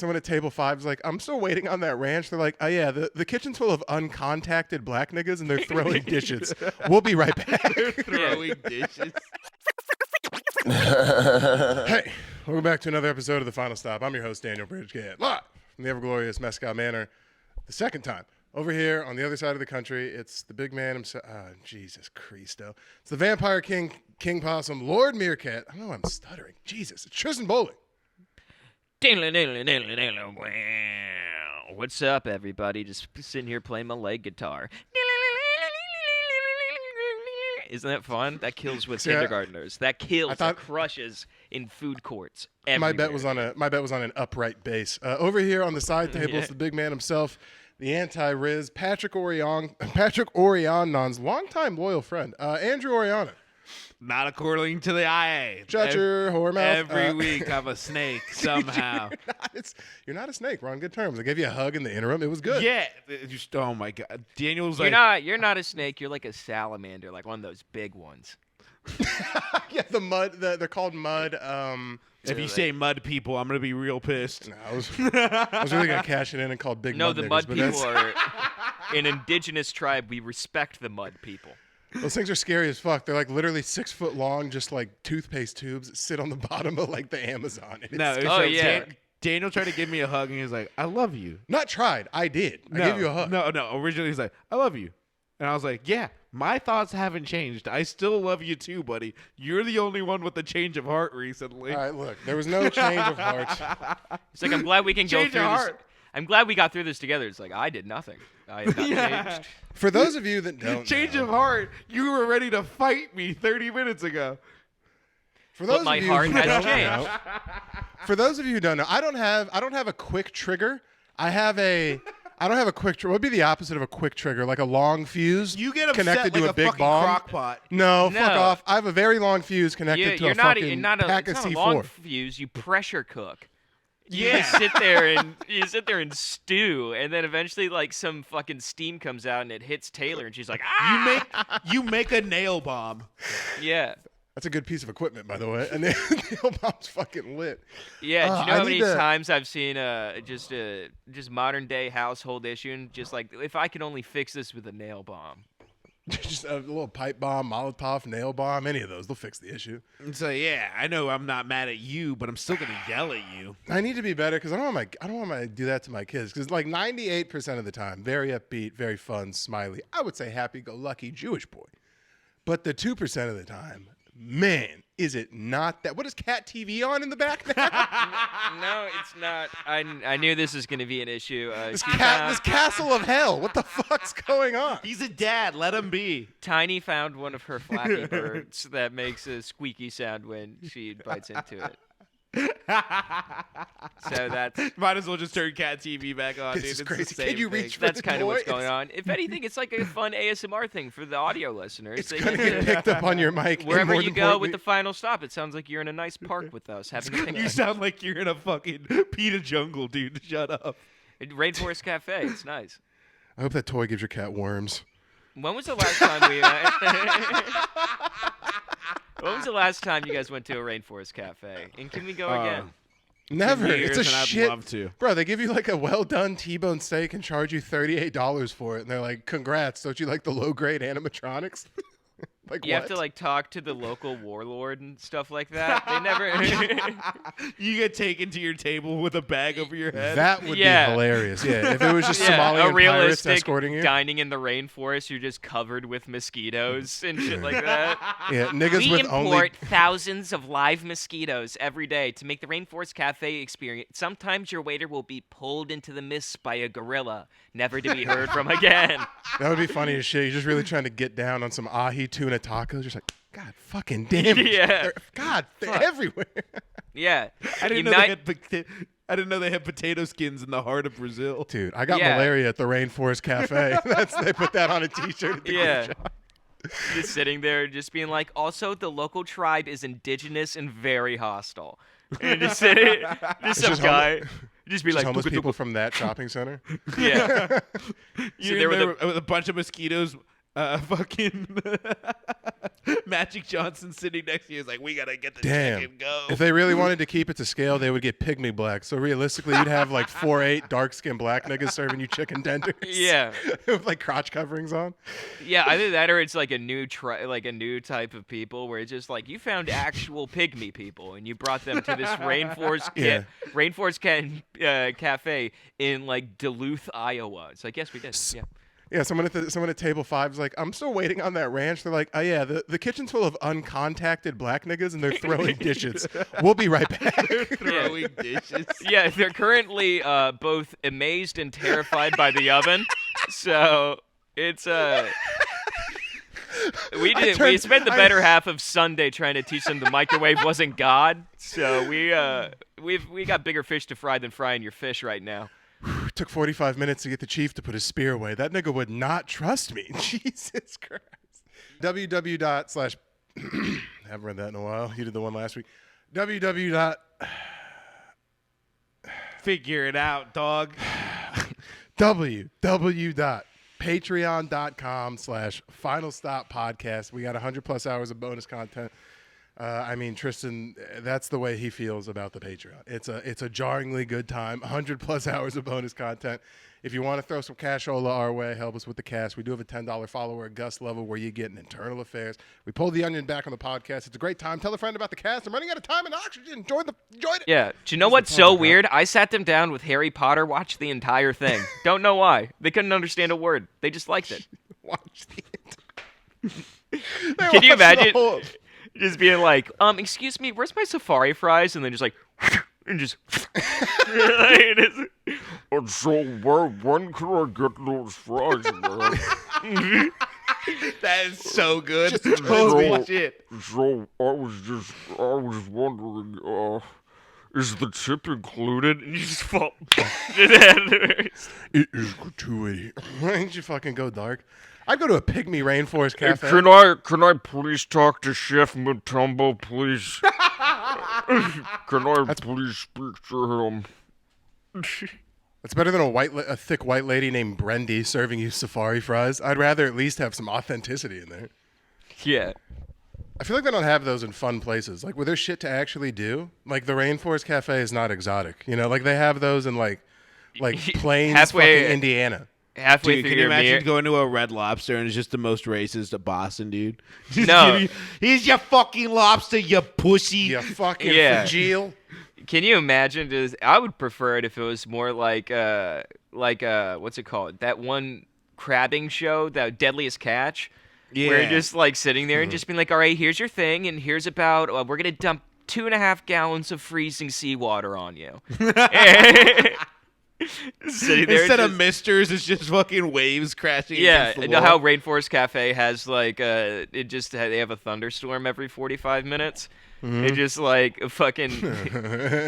at table 5 is like, I'm still waiting on that ranch. They're like, oh yeah, the kitchen's full of uncontacted black niggas and they're throwing dishes. We'll be right back. They're throwing dishes. Hey, welcome back to another episode of The Final Stop. I'm your host, Daniel Bridgegate, live from the ever-glorious Mescal Manor. The second time. Over here on the other side of the country, it's the big man himself. Oh, Jesus Christo. It's the Vampire King, King Possum, Lord Meerkat. I don't know why I'm stuttering. Jesus, it's Tristan Bowling. What's up, everybody? Just sitting here playing my leg guitar. Isn't that fun? That kills with kindergartners. That kills. That crushes in food courts. Everywhere. My bet was on an upright bass. Over here on the side table is the big man himself, the anti-Riz, Patrick Orionon's longtime loyal friend, Andrew Oriana. Not according to the IA. Shut your whore mouth. Every week I'm a snake somehow. You're not a snake. We're on good terms. I gave you a hug in the interim. It was good. Yeah. Just, oh my God. Daniel's You're not a snake. You're like a salamander, like one of those big ones. Yeah, the mud. They're called mud. If you say mud people, I'm gonna be real pissed. No, I was really gonna cash it in and call big. No, mud the niggas, mud people are an indigenous tribe. We respect the mud people. Those things are scary as fuck. They're like literally 6 foot long, just like toothpaste tubes that sit on the bottom of like the Amazon. Daniel tried to give me a hug and he's like, "I love you." Not tried. I did. I gave you a hug. No. Originally he's like, "I love you," and I was like, "Yeah, my thoughts haven't changed. I still love you too, buddy. You're the only one with a change of heart recently." All right, look, there was no change of heart. It's like I'm glad we can go Change through of this. heart. I'm glad we got through this together. It's like I did nothing. I had not changed. For those of you that don't Change know, of heart. You were ready to fight me 30 minutes ago. For those But my of you heart who has don't changed. know, for those of you who don't know, I don't have a quick trigger. I don't have a quick trigger. What would be the opposite of a quick trigger? Like a long fuse You get upset connected like to a big fucking bomb? crock pot. No, No. fuck off. I have a very long fuse connected to a fucking pack of it's not C4. a long fuse. You pressure cook. You Yeah. just sit there and stew, and then eventually like some fucking steam comes out and it hits Taylor, and she's like, ah! You make a nail bomb. Yeah. That's a good piece of equipment, by the way. And the nail bomb's fucking lit. Yeah, do you know I how many need to- times I've seen just modern day household issue, and just like if I could only fix this with a nail bomb. Just a little pipe bomb, Molotov, nail bomb, any of those. They'll fix the issue. So yeah, I know I'm not mad at you, but I'm still gonna yell at you. I need to be better because I don't want to do that to my kids. Because like 98% of the time, very upbeat, very fun, smiley. I would say happy-go-lucky Jewish boy. But the 2% of the time, man, is it not that? What is Cat TV on in the back now? No, it's not. I knew this was going to be an issue. this castle of hell. What the fuck's going on? He's a dad. Let him be. Tiny found one of her Flappy Birds that makes a squeaky sound when she bites into it. So that's Might as well just turn Cat TV back on, This dude. is It's crazy. the same Can you thing. reach for that's the kind of what's toy? going on. If anything, it's like a fun ASMR thing for the audio listeners. It's They going to can- get picked up on your mic. and Wherever more you than go importantly- with the final stop, it sounds like you're in a nice park with us having a You picnic. sound like you're in a fucking PETA jungle, dude. Shut up. Rainforest Cafe. It's nice. I hope that toy gives your cat worms. When was the last time we? When was the last time you guys went to a Rainforest Cafe? And can we go again? Never. Years, It's a and shit. I'd love to. Bro, they give you like a well-done T-bone steak and charge you $38 for it. And they're like, congrats. Don't you like the low-grade animatronics? Like You what? have to like talk to the local warlord and stuff like that. They never. You get taken to your table with a bag over your head. That would Yeah. be hilarious. Yeah, if it was just Yeah, Somalian a pirates realistic escorting you. dining in the rainforest. You're just covered with mosquitoes and shit like that. Yeah, niggas We with import only thousands of live mosquitoes every day to make the Rainforest Cafe experience. Sometimes your waiter will be pulled into the mist by a gorilla, never to be heard from again. That would be funny as shit. You're just really trying to get down on some ahi tuna tacos. Just like, God fucking damn it. Yeah. God, they're everywhere. Yeah. I didn't know they had potato skins in the heart of Brazil. Dude, I got Yeah. malaria at the Rainforest Cafe. They put that on a t-shirt at the Yeah. gift shop. Just sitting there, just being like, also, the local tribe is indigenous and very hostile. And just sitting, just some just guy, just be Just like, homeless "Tuka, people tuka." from that shopping center. Yeah. You're there in with there with a bunch of mosquitoes fucking Magic Johnson sitting next to you is like, we gotta get the check Damn. and go. If they really wanted to keep it to scale, they would get pygmy black. So realistically, you'd have like 4'8" dark-skinned black niggas serving you chicken tenders. Yeah. With like crotch coverings on. Yeah, either that or it's like a new type of people where it's just like you found actual pygmy people and you brought them to this rainforest cafe in like Duluth, Iowa. It's like, yes, we did. Yeah. Yeah, someone at table 5 is like, I'm still waiting on that ranch. They're like, oh yeah, the kitchen's full of uncontacted black niggas and they're throwing dishes. We'll be right back. Throwing dishes. Yeah, they're currently both amazed and terrified by the oven. So it's we spent the better half of Sunday trying to teach them the microwave wasn't God. So we got bigger fish to fry than frying your fish right now. It took 45 minutes to get the chief to put his spear away. That nigga would not trust me. Jesus Christ. www. Haven't read that in a while. You did the one last week. www. Figure it out, dog. www.patreon.com/Final Stop Podcast. We got 100+ hours of bonus content. I mean, Tristan, that's the way he feels about the Patreon. It's a jarringly good time. 100+ hours of bonus content. If you want to throw some cashola our way, help us with the cash. We do have a $10 follower at Gus level where you get an internal affairs. We pull the onion back on the podcast. It's a great time. Tell a friend about the cast. I'm running out of time and oxygen. Enjoy it. Yeah. Do you know what's so weird? I sat them down with Harry Potter, watched the entire thing. Don't know why. They couldn't understand a word. They just liked it. Watch the Can you imagine? Just being like, excuse me, where's my safari fries? And then just like, and just. And so, when can I get those fries, man? That is so good. Holy shit. So, I was wondering, is the tip included? And you just fall. It is gratuity. Why didn't you fucking go dark? I'd go to a pygmy rainforest cafe. Can I please talk to Chef Mutombo, please? Can I please speak to him? It's better than a thick white lady named Brendy serving you safari fries. I'd rather at least have some authenticity in there. Yeah. I feel like they don't have those in fun places. Like, where there's shit to actually do. Like, the Rainforest Cafe is not exotic. You know, like, they have those in, like Plains, fucking Indiana. Halfway Dude, through can you your imagine meal. going to a Red Lobster and it's just the most racist of Boston, dude? No. Here's your fucking lobster, you pussy. You fucking Yeah. fragile. Can you imagine? I would prefer it if it was more like what's it called? That one crabbing show, that Deadliest Catch. Yeah. Where you're just like sitting there and just being like, all right, here's your thing, and here's about we're gonna dump 2.5 gallons of freezing seawater on you. Sitting there Instead just, of misters, it's just fucking waves crashing. yeah, against the you know wall. how Rainforest Cafe has like they have a thunderstorm every 45 minutes. It just like fucking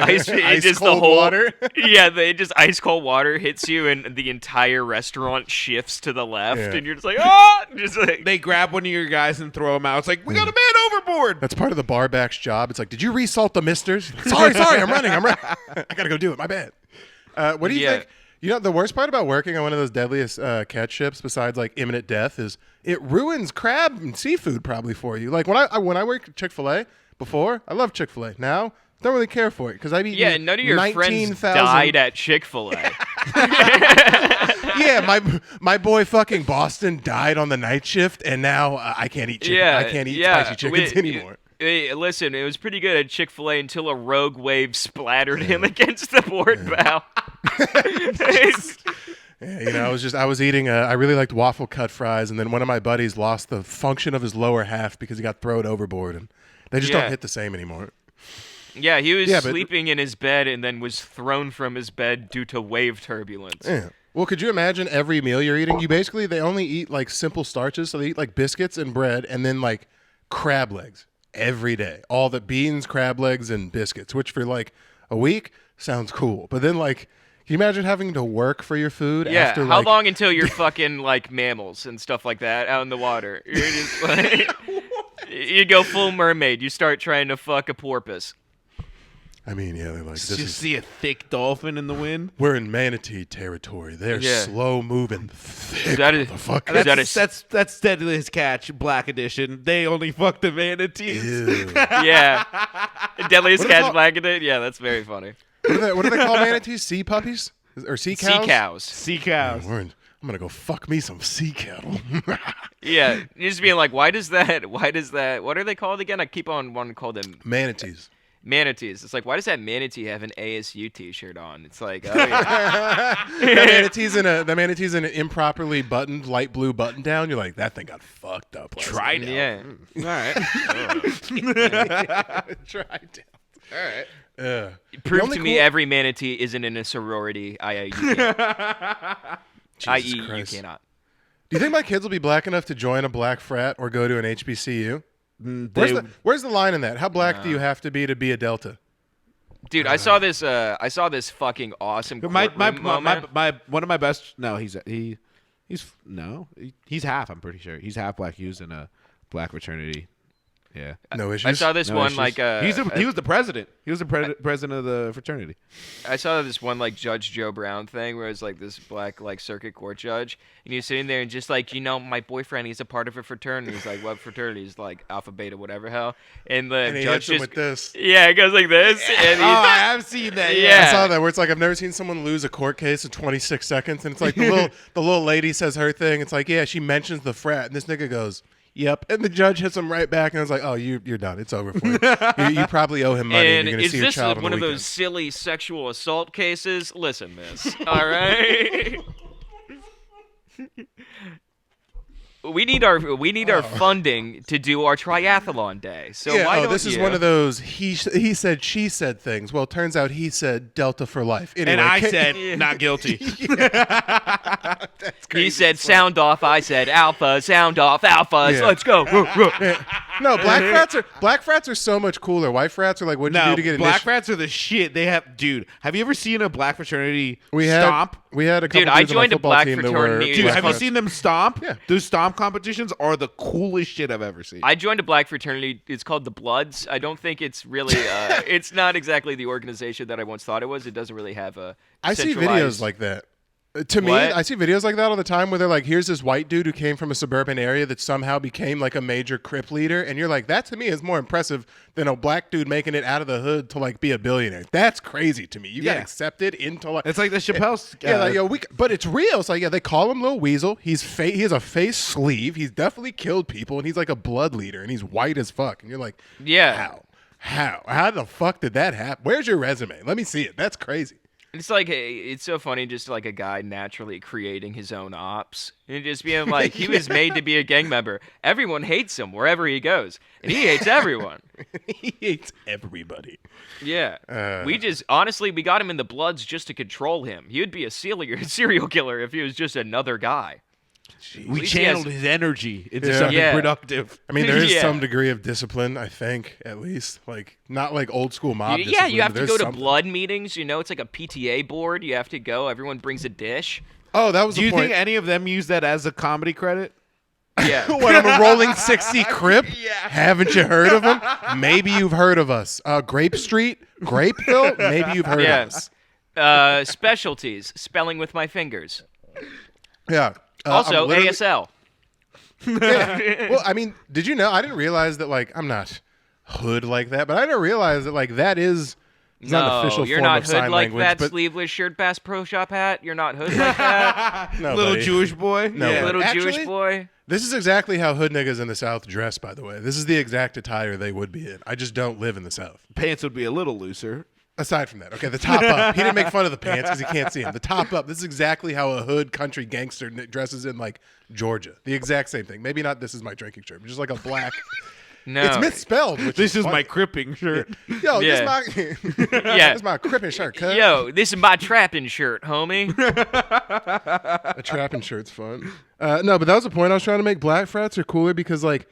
ice cold water. Yeah, they just ice cold water hits you and the entire restaurant shifts to the left, Yeah. and you're just like, ah, just like They grab one of your guys and throw him out. It's like, we got a man overboard. That's part of the bar back's job. It's like, did you resalt the misters? Sorry, I'm running. I gotta go do it. My bad. What do you Yeah. think? You know, the worst part about working on one of those Deadliest Catch ships, besides like imminent death, is it ruins crab and seafood probably for you. Like when I worked at Chick-fil-A before, I love Chick-fil-A. Now, don't really care for it because I've eaten and none of your friends 19,000 died at Chick-fil-A. Yeah, my boy fucking Boston died on the night shift, and now I can't eat chicken. I can't eat spicy chickens anymore. Hey, listen, it was pretty good at Chick-fil-A until a rogue wave splattered him against the board bow. Yeah, you know, I was eating. I really liked waffle cut fries, and then one of my buddies lost the function of his lower half because he got thrown overboard, and they just don't hit the same anymore. Yeah, he was but- sleeping in his bed and then was thrown from his bed due to wave turbulence. Yeah. Well, could you imagine every meal you're eating? They only eat like simple starches, so they eat like biscuits and bread, and then like crab legs every day. All the beans, crab legs, and biscuits, which for like a week sounds cool, but then like. Can you imagine having to work for your food after how like... long until you're fucking like mammals and stuff like that out in the water? You're just like, you go full mermaid. You start trying to fuck a porpoise. I mean, yeah, they're like, this You is see a thick dolphin in the wind. we're in manatee territory. They're Yeah. slow moving, thick that a- motherfuckers. That's Deadliest Catch Black Edition. They only fuck the manatees. Ew. Yeah. Deadliest What do they Catch call- Blackened. Yeah, that's very funny. What do they call manatees? Sea puppies or sea cows? Sea cows. Sea cows. I'm gonna go fuck me some sea cattle. Yeah, you're just being like, why does that? What are they called again? I keep on wanting to call them Manatees. manatees. It's like, why does that manatee have an ASU T-shirt on? It's like, oh yeah. The manatee's in an improperly buttoned light blue button down. You're like, that thing got fucked up. last Tried night." Yeah. All right. Tried down. All right. Prove only to me cool- every manatee isn't in a sorority. I.e., you can't. I.e., you Christ. cannot. Do you think my kids will be black enough to join a black frat or go to an HBCU? Where's the line in that? How black do you have to be a Delta? Dude, I saw this fucking awesome courtroom moment. One of my best. No, he's half. I'm pretty sure he's half black. He was in a black fraternity. Yeah. No issues. I saw this No one issues. like he was the president. He was the president of the fraternity. I saw this one like Judge Joe Brown thing where it's like this black like circuit court judge, and he's sitting there and just like, my boyfriend, he's a part of a fraternity. He's like, what fraternity? He's like Alpha Beta whatever hell, and the And he judge hits him just with this. yeah, it goes like this, and Oh, I have seen that. Yeah. I saw that where it's like I've never seen someone lose a court case in 26 seconds, and it's like the little lady says her thing. It's like, yeah, she mentions the frat, and this nigga goes, "Yep," and the judge hits him right back, and I was like, "Oh, you're done. It's over for you. You probably owe him money. And you're gonna is see your this child on one the of weekend." those silly sexual assault cases? Listen, miss. All right. We need our funding to do our triathlon day. So Yeah, why don't this is you? one of those he said she said things. Well, it turns out he said Delta for life. Anyway, And I said not guilty. That's crazy. He said sound off. I said alpha. Sound off. Alphas. Yeah. Let's go. No, black frats are so much cooler. White frats are like, what'd you No, do to get black initiated? frats are the shit. They have, dude. Have you ever seen a black fraternity We stomp? had a couple Dude, I dudes on my joined a football black team that were fraternity. Dude, black have you frats. seen them stomp? Yeah. Those stomp competitions are the coolest shit I've ever seen. I joined a black fraternity. It's called the Bloods. I don't think it's really. It's not exactly the organization that I once thought it was. It doesn't really have a. I see centralized- videos like that. To me, What? I see videos like that all the time where they're like, here's this white dude who came from a suburban area that somehow became like a major Crip leader. And you're like, that to me is more impressive than a black dude making it out of the hood to like be a billionaire. That's crazy to me. You got Yeah. accepted into like. It's like the Chappelle's. Yeah, like, yo, but it's real. It's like, yeah, they call him Lil Weasel. He has a face sleeve. He's definitely killed people, and he's like a blood leader, and he's white as fuck. And you're like, Yeah. How the fuck did that happen? Where's your resume? Let me see it. That's crazy. It's like it's so funny, just like a guy naturally creating his own ops and just being like, he was made to be a gang member. Everyone hates him wherever he goes, and he hates everyone. He hates everybody. Yeah, we got him in the Bloods just to control him. He would be a serial killer if he was just another guy. We least he channeled has- his energy into Yeah. something Yeah. productive. I mean, there is Yeah. some degree of discipline, I think, at least. Like, not like old school mob Yeah, discipline. you have but to there's go to something. blood meetings. It's like a PTA board. You have to go. Everyone brings a dish. Oh, that was Do the you point. think any of them use that as a comedy credit? Yeah. What, I'm a rolling 60 Crip? Haven't you heard of them? Maybe you've heard of us. Grape Street? Grapeville? Maybe you've heard Yeah. of us. Specialties. Spelling with my fingers. Yeah. Also, I'm literally- ASL. Yeah. Well, I mean, did you know? I didn't realize that, like, I'm not hood like that, but I didn't realize that, like, that is it's not an official you're form not of hood sign like language. that But sleeveless shirt Bass Pro Shop hat. You're not hood like that. no, Little buddy. Jewish boy. No, Yeah. buddy. Little Actually- Jewish boy. This is exactly how hood niggas in the South dress, by the way. This is the exact attire they would be in. I just don't live in the South. Pants would be a little looser. Aside from that, okay, the top up. He didn't make fun of the pants because he can't see them. The top up. This is exactly how a hood country gangster dresses in like Georgia. The exact same thing. Maybe not. This is my drinking shirt, but just like a black. No. It's misspelled. Which This is funny. my cripping shirt. Yo, Yeah. this is my. Yeah. This is my crippin' shirt. Cuz. Yo, this is my trapping shirt, homie. A trapping shirt's fun. No, but that was the point I was trying to make. Black frats are cooler because like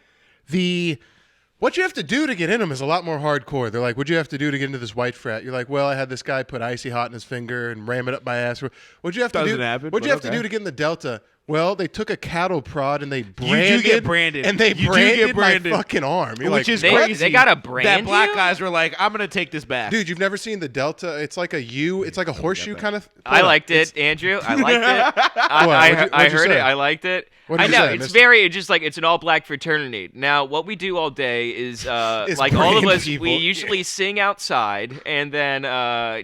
what you have to do to get in them is a lot more hardcore. They're like, what'd you have to do to get into this white frat? You're like, well, I had this guy put icy hot in his finger and ram it up my ass. What'd you have to Doesn't do? happen, What'd you but have to okay. do to get in the Delta? Well, they took a cattle prod and they do branded. get branded. And they You do get branded branded. my fucking arm. You're Which like, is They- crazy. they got a brand That black you? guys were like, I'm gonna take this back. dude, you've never seen the Delta? It's like a U. It's like a horseshoe kind of. I liked it, Andrew. I liked it. What'd I you heard it. say? I liked it. What'd I you know say? I it's missed very it's just like it's an all black fraternity. Now, what we do all day is like all of brand us. people. We usually sing outside and then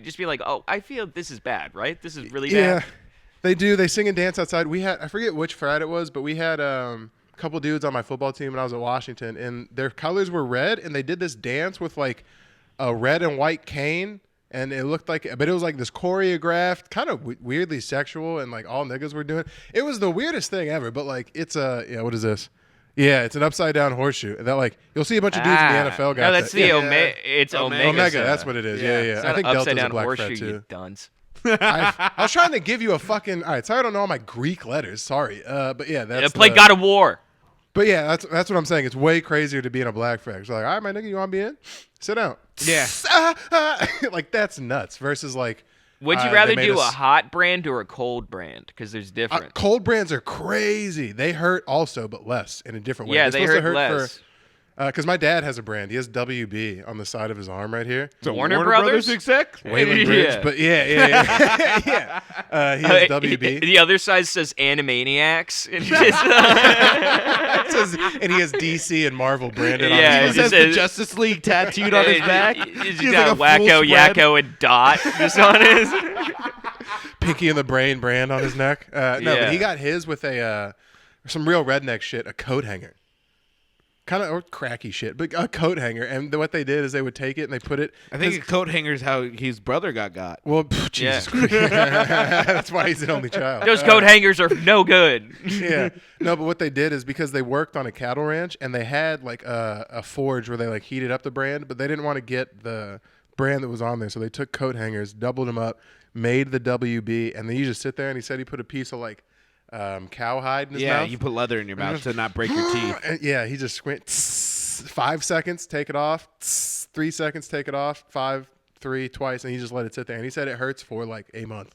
just be like, "Oh, I feel this is bad, right? This is really Yeah, bad." they do. They sing and dance outside. We had, I forget which frat it was, but we had a couple dudes on my football team when I was at Washington, and their colors were red, and they did this dance with like a red and white cane, and it looked like, but it was like this choreographed, kind of weirdly sexual, and like all niggas were doing. It was the weirdest thing ever. But like, it's yeah, what is this? Yeah, it's an upside down horseshoe. That like you'll see a bunch of dudes in the NFL. Got No, that's that. the Yeah. It's Omega. Omega. That's what it is. Yeah, yeah. It's I not think an Delta's upside a down black horseshoe, frat too. you dunce. I was trying to give you a fucking. All right, sorry, I don't know all my Greek letters. Sorry, but yeah, that's. Play God of War. But yeah, that's what I'm saying. It's way crazier to be in a black frat. So like, all right, my nigga, you want to be in? Sit down. Yeah. Like that's nuts. Versus like, Would you they rather made do a us- hot brand or a cold brand? Because there's different. cold brands are crazy. They hurt also, but less in a different way. Yeah, They're they supposed to hurt less. Because my dad has a brand. He has WB on the side of his arm right here. So Warner Brothers? exec. Wayland Bridge, Yeah. but yeah. He has WB. The other side says Animaniacs. And just, And he has DC and Marvel branded on Yeah, his He it has just the says- Justice League tattooed on his back. He's He's got like a full Wacko, spread. Yakko, and Dot just on his. Pinky in the Brain brand on his neck. No, Yeah. but he got his with a some real redneck shit, a coat hanger. Kind of or cracky shit, but a coat hanger. And what they did is they would take it and they put it. I think a coat hanger's how his brother got. Well, Jesus Christ. That's why he's an only child. Those coat hangers are no good. Yeah. No, but what they did is because they worked on a cattle ranch and they had like a forge where they like heated up the brand, but they didn't want to get the brand that was on there. So they took coat hangers, doubled them up, made the WB, and then you just sit there and he said he put a piece of like cowhide in his Yeah, mouth. you put leather in your mouth to not break your teeth. And yeah, he just squint. 5 seconds, take it off. 3 seconds, take it off. 5, 3, twice, and he just let it sit there. And he said it hurts for like a month.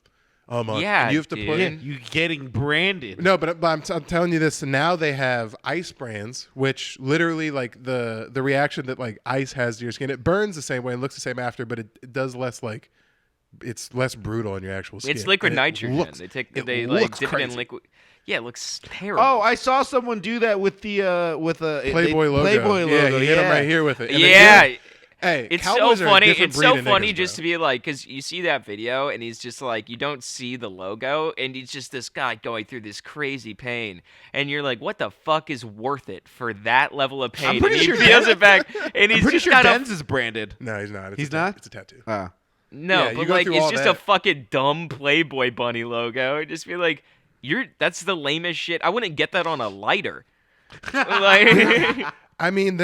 Yeah, And you have to put dude. in. You getting branded. No, but I'm telling you this. Now they have ice brands, which literally like the reaction that like ice has to your skin. It burns the same way, it looks the same after, but it does less like. It's less brutal on your actual skin. It's liquid And it nitrogen. looks- They take it they like looks dip it in crazy. liquid. Yeah, it looks terrible. Oh, I saw someone do that with the with a Playboy logo. Playboy logo. Yeah, he hit him right here with it. And yeah. again, hey, It's so Cowboys are a funny. different It's breed so of funny niggas, just bro. to be like, because you see that video and he's just like, you don't see the logo, and he's just this guy going through this crazy pain, and you're like, what the fuck is worth it for that level of pain? pretty and he sure peels Den- it back, and he's I'm pretty just sure got Den's is branded. No, he's not. He's not? It's a tattoo. no, Yeah, you but go like through it's all just that. a fucking dumb Playboy bunny logo. It'd just be like, that's the lamest shit. I wouldn't get that on a lighter. Like. I mean,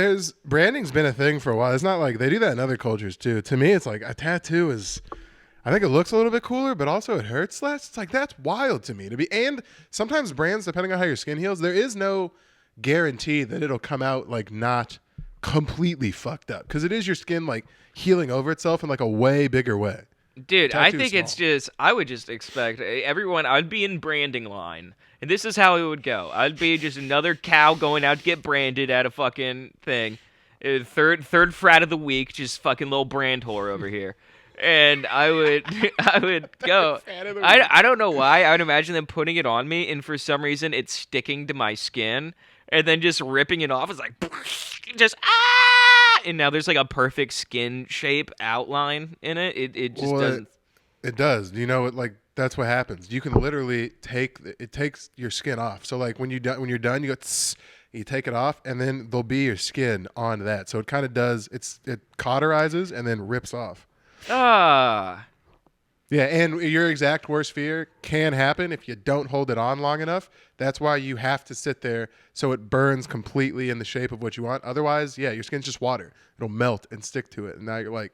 branding's been a thing for a while. It's not like they do that in other cultures too. To me, it's like a tattoo is. I think it looks a little bit cooler, but also it hurts less. It's like that's wild to me to be. And sometimes brands, depending on how your skin heals, there is no guarantee that it'll come out like not completely fucked up because it is your skin like healing over itself in like a way bigger way. Dude, I Tattoo's think it's small. just, I would just expect everyone, I'd be in branding line, and this is how it would go. I'd be just another cow going out to get branded at a fucking thing. Third frat of the week, just fucking little brand whore over here. And I would go. I don't know why. I would imagine them putting it on me, and for some reason it's sticking to my skin, and then just ripping it off. It's like, just, and now there's like a perfect skin shape outline in it. It just Well, doesn't. It does. You know, that's what happens. You can literally it takes your skin off. So like when you're done, you go, tss, you take it off, and then there'll be your skin on that. So it kind of does. It cauterizes and then rips off. Ah. Yeah, and your exact worst fear can happen if you don't hold it on long enough. That's why you have to sit there so it burns completely in the shape of what you want. Otherwise, yeah, your skin's just water. It'll melt and stick to it. And now you're like,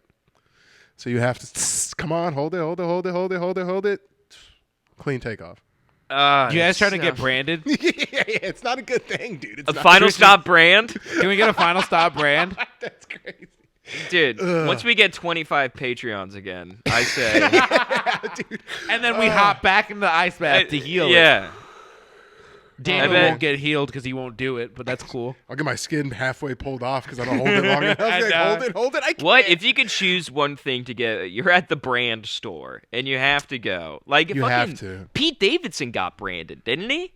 so you have to, come on, hold it. Clean takeoff. You guys trying to get branded? Yeah, it's not a good thing, dude. It's A not. final stop brand? Can we get a final stop brand? That's crazy. Dude, once we get 25 Patreons again, I say. Dude. And then we hop back into the ice bath to heal it. Yeah. Daniel bet- won't get healed because he won't do it, but that's cool. I'll get my skin halfway pulled off because I don't hold it long enough. Like, hold it. I can't. What if you could choose one thing to get? You're at the brand store and you have to go. Like You fucking have to. Pete Davidson got branded, didn't he?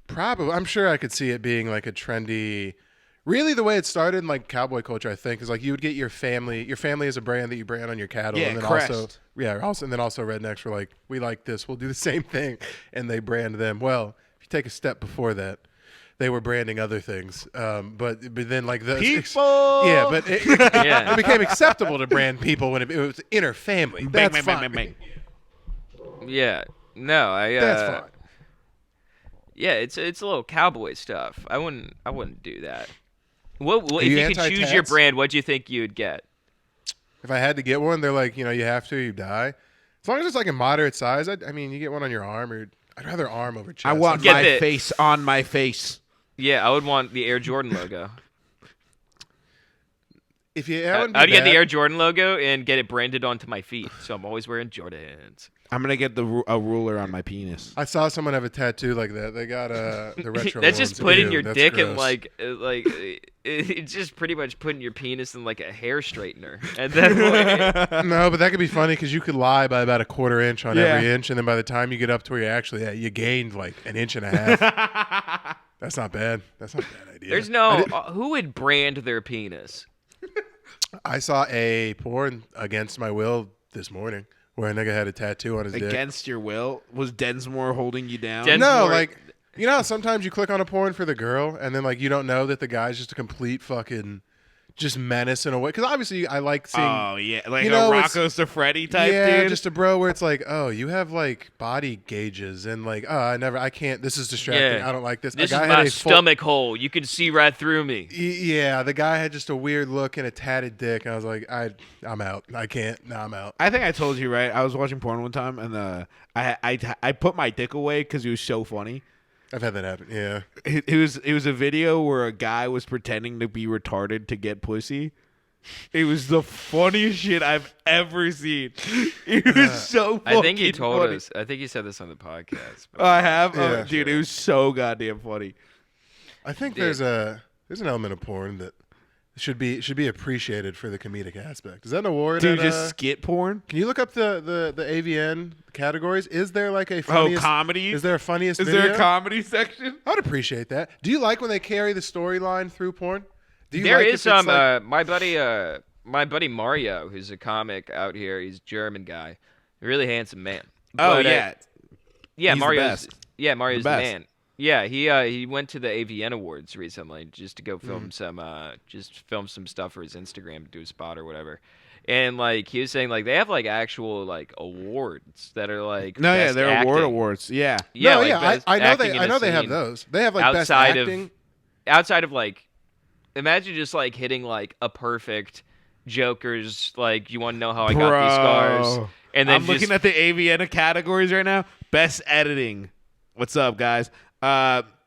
Probably. I'm sure I could see it being like a trendy. Really, the way it started in like cowboy culture, I think, is like you would get your family. Your family is a brand that you brand on your cattle, Yeah, and then crest. also rednecks were like, we like this, we'll do the same thing, and they brand them. Well, if you take a step before that, they were branding other things, but then like the People. yeah, but Yeah. it became acceptable to brand people when it was inner family. Bang, That's bang, fine. bang, bang, Yeah. No, That's fine. Yeah, it's a little cowboy stuff. I wouldn't do that. What Are if you you could choose your anti-tats? brand? What do you think you would get? If I had to get one, they're like, you have to, you die. As long as it's like a moderate size, I mean, you get one on your arm, or I'd rather arm over chest. I want Get my the- face on my face. Yeah, I would want the Air Jordan logo. If you, I'd get the Air Jordan logo and get it branded onto my feet, so I'm always wearing Jordans. I'm gonna get a ruler on my penis. I saw someone have a tattoo like that. They got the retro. That's just ones. putting Ew, your that's dick in gross. it's just pretty much putting your penis in like a hair straightener, and then No, but that could be funny because you could lie by about a quarter inch on Yeah. every inch, and then by the time you get up to where you actually at, you gained like an inch and a half. That's not bad. That's not a bad idea. there's no who would brand their penis. I saw a porn against my will this morning where a nigga had a tattoo on his dick. Against your will, was Densmore holding you down? Den- No, more- like how sometimes you click on a porn for the girl and then like you don't know that the guy's just a complete fucking just menace in a way. Because obviously I like seeing. Oh yeah, like You know, a it's- Rocco Siffredi type yeah, dude. just a bro where it's like, oh, you have like body gauges and like, oh, I can't. This is distracting. Yeah. I don't like this. This a is guy my had a full- stomach hole. You can see right through me. Yeah, the guy had just a weird look and a tatted dick. And I was like, I'm out. I can't. No, I'm out. I think I told you right. I was watching porn one time and I put my dick away because it was so funny. I've had that happen. Yeah. It was a video where a guy was pretending to be retarded to get pussy. It was the funniest shit I've ever seen. It was so funny. I think he told us. I think he said this on the podcast. but- I have, Yeah, dude. sure. It was so goddamn funny. I think Yeah. there's an element of porn that should be appreciated for the comedic aspect. Is that an award? Dude, at, just skit porn. can you look up the AVN categories? Is there like a Oh, funniest? comedy. Is there a funniest? Is video? there a comedy section? I'd appreciate that. Do you like when they carry the storyline through porn? Do you There like is if it's some. like- My buddy Mario, who's a comic out here. He's a German guy, really handsome man. Oh But, yeah. yeah. He's the Mario's best. Mario's The the best. man. Yeah, he went to the AVN Awards recently just to go film some stuff for his Instagram to do a spot or whatever. And like he was saying, like they have like actual like awards that are like No, yeah, best they're award acting. awards. Yeah. Yeah, no, like yeah, best I know acting they in I a know they have scene. those. They have like Outside best of- acting. Outside of like, imagine just like hitting like a perfect Joker's like you want to know how I got these scars, and then I'm looking at the AVN categories right now. Best editing. What's up, guys?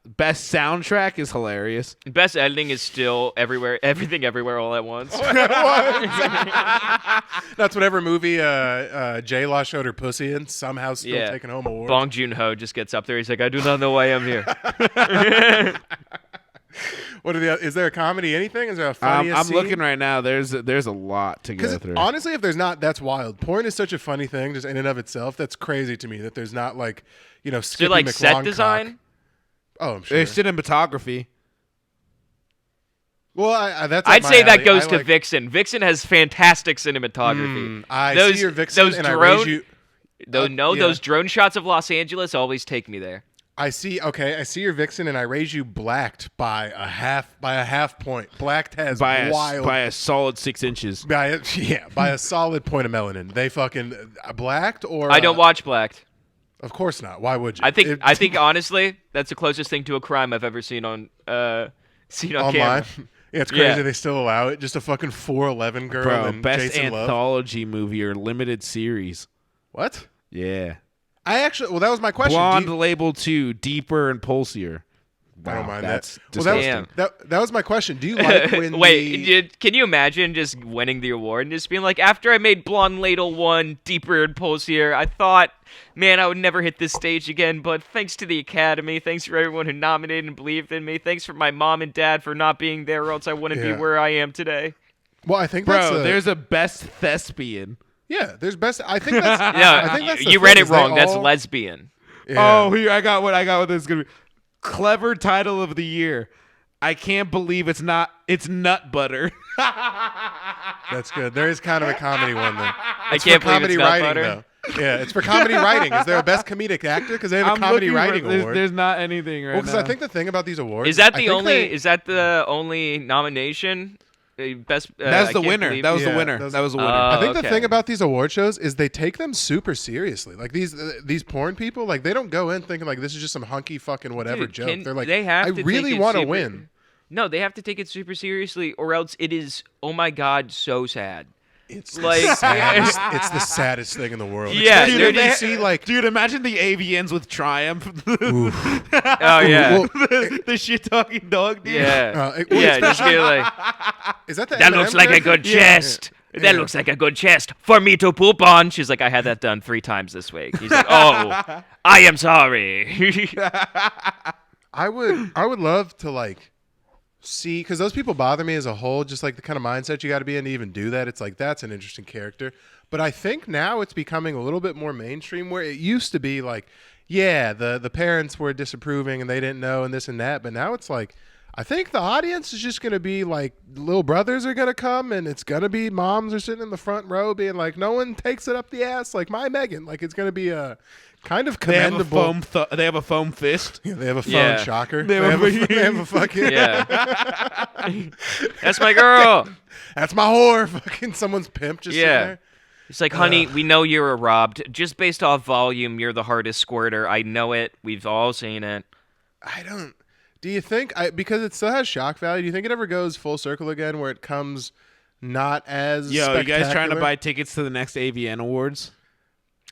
Best soundtrack is hilarious. best editing is still everywhere, everything, everywhere, all at once. That's whatever movie J Law showed her pussy in. Somehow still Yeah. taking home awards. Bong Joon Ho just gets up there. He's like, I do not know why I'm here. What are is there a comedy? Anything? Is there a I'm funniest scene? looking right now. There's a lot to go Because through. honestly, if there's not, that's wild. Porn is such a funny thing, just in and of itself. That's crazy to me that there's not like, So Skippy like set McLongcock. design. Oh, I'm sure. There's cinematography. Well, that's. up I'd my say that alley. goes I to like- Vixen. Vixen has fantastic cinematography. I Those- see your Vixen, those and I drone- raise you. Though no, yeah. those drone shots of Los Angeles always take me there. I see. Okay, I see your Vixen, and I raise you blacked by a half point. Blacked has wild. by a solid 6 inches. by a solid point of melanin. They fucking blacked or I don't watch Blacked. Of course not. Why would you? I think honestly, that's the closest thing to a crime I've ever seen on online. camera. Yeah, it's crazy Yeah. they still allow it. Just a fucking 4'11" girl Bro, and best Jason Love. anthology movie or limited series. What? Yeah. I actually. Well, that was my question. Blonde Label 2, Deeper and Pulsier. I don't Wow, mind that's that. Well, disgusting. that was my question. Do you like when Wait, can you imagine just winning the award and just being like, after I made Blonde Ladle 1 deeper and pulsier, I thought, man, I would never hit this stage again, but thanks to the Academy, thanks for everyone who nominated and believed in me, thanks for my mom and dad for not being there, or else I wouldn't be Yeah. where I am today. Well, I think that's there's a best thespian. yeah. There's best. I think that's. No, I think that's the you thing, read it is they wrong. That's all- lesbian. Yeah. Oh, here I got what this is gonna be. Clever title of the year. I can't believe it's nut butter. That's good. There is kind of a comedy one then. I It's can't for believe comedy it's not writing butter. though. Yeah, it's for comedy writing. Is there a best comedic actor? Because they have a comedy writing award. There's not anything right Well, because now. I think the thing about these awards Is that I the think only? they- Is that the only nomination? Best. that's I the can't winner. believe- That was the Yeah, winner. those- That was the winner. I think the okay. thing about these award shows is they take them super seriously. Like these porn people, like they don't go in thinking like this is just some hunky fucking whatever Dude, joke. They're like, they have I to really take it want to super- win. No, they have to take it super seriously, or else it is. Oh my god, so sad. It's Like- the saddest, it's the saddest thing in the world. Yeah, Especially dude, when you they- see like Dude, imagine the AVNs with Triumph. Oh yeah, well, the shit talking dog, dude. yeah, well, yeah. Just be like, is that the that Eminem looks like a character? good chest. That looks like a good chest for me to poop on. She's like, I had that done 3 times this week. He's like, oh, I am sorry. I would love to like see, because those people bother me as a whole, just like the kind of mindset you got to be in to even do that. It's like that's an interesting character, but I think now it's becoming a little bit more mainstream, where it used to be like, yeah, the parents were disapproving and they didn't know and this and that, but now it's like, I think the audience is just going to be like, little brothers are going to come and it's going to be moms are sitting in the front row being like, no one takes it up the ass like my Megan. Like it's going to be a kind of They have a commendable. foam. They have a foam fist. Yeah, they have a phone Yeah. shocker. They They have have, a- they have a fucking. Yeah, that's my girl. That's my whore. Fucking someone's pimp just sitting Yeah. there. It's like, honey, we know you were robbed. Just based off volume, you're the hardest squirter. I know it. We've all seen it. I don't. Do you think because it still has shock value? Do you think it ever goes full circle again, where it comes not as? Yo, you guys trying to spectacular? buy tickets to the next AVN Awards?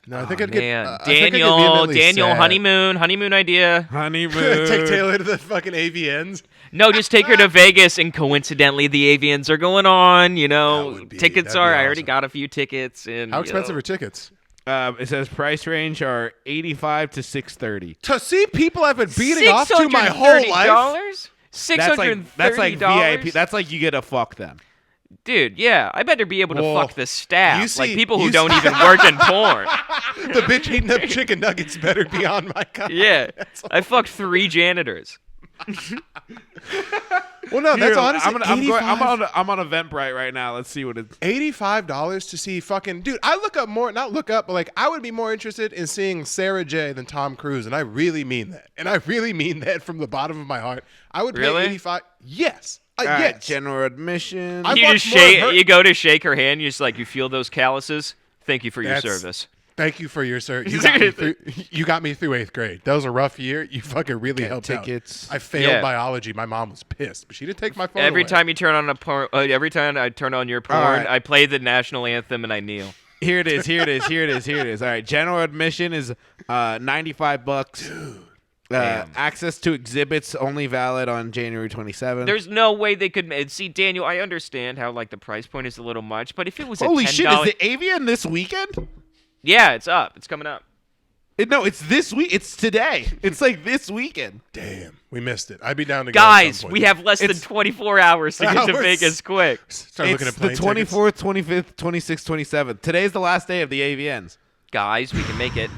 No, I think Oh, it'd get. man. I think it'd get Daniel, vehemently sad. honeymoon idea. Honeymoon. Take Taylor to the fucking AVNs. No, just take her to Vegas, and coincidentally, the AVNs are going on. You That know, would be- tickets that'd be are. I already awesome. got a few tickets. And How expensive are tickets? It says price range are $85 to $630. To see people I've been beating off to my whole life. $630. That's like VIP. That's like you get to fuck them. Dude, yeah, I better be able to Well, fuck the staff, you see- like people who you don't see- even work in porn. The bitch eating up chicken nuggets better be on my god. Yeah, I fucked 3 janitors. Well, no, that's Here, honestly. I'm on Eventbrite right now. Let's see what it's. $85 to see fucking dude. I look up more, not look up, but like I would be more interested in seeing Sarah J than Tom Cruise, and I really mean that. And I really mean that from the bottom of my heart. I would Really? pay 85. Yes, All right, yes. general admission. I've You watched just more of her- shake. You go to shake her hand. You just like you feel those calluses. Thank you for your That's- service. Thank you for your sir. You got me through 8th grade. That was a rough year. You fucking really helped tickets. out. I failed Yeah. biology. My mom was pissed, but she didn't take my phone Every away. time you turn on a porn, every time I turn on your porn, right. I play the national anthem and I kneel. Here it is. Here it is. Here it is. Here it is. All right. General admission is $95. Damn. Access to exhibits only valid on January 27th. There's no way they could see Daniel. I understand how like the price point is a little much, but if it was Holy a $10, shit! Is the AVN this weekend? yeah, it's up. It's coming up. No, it's this week. It's today. It's like this weekend. Damn, we missed it. I'd be down to go at Guys, some point. we have less than 24 hours to get to Hours. Vegas quick. Start looking It's at the plane tickets. 24th, 25th, 26th, 27th. Today's the last day of the AVNs. Guys, we can make it.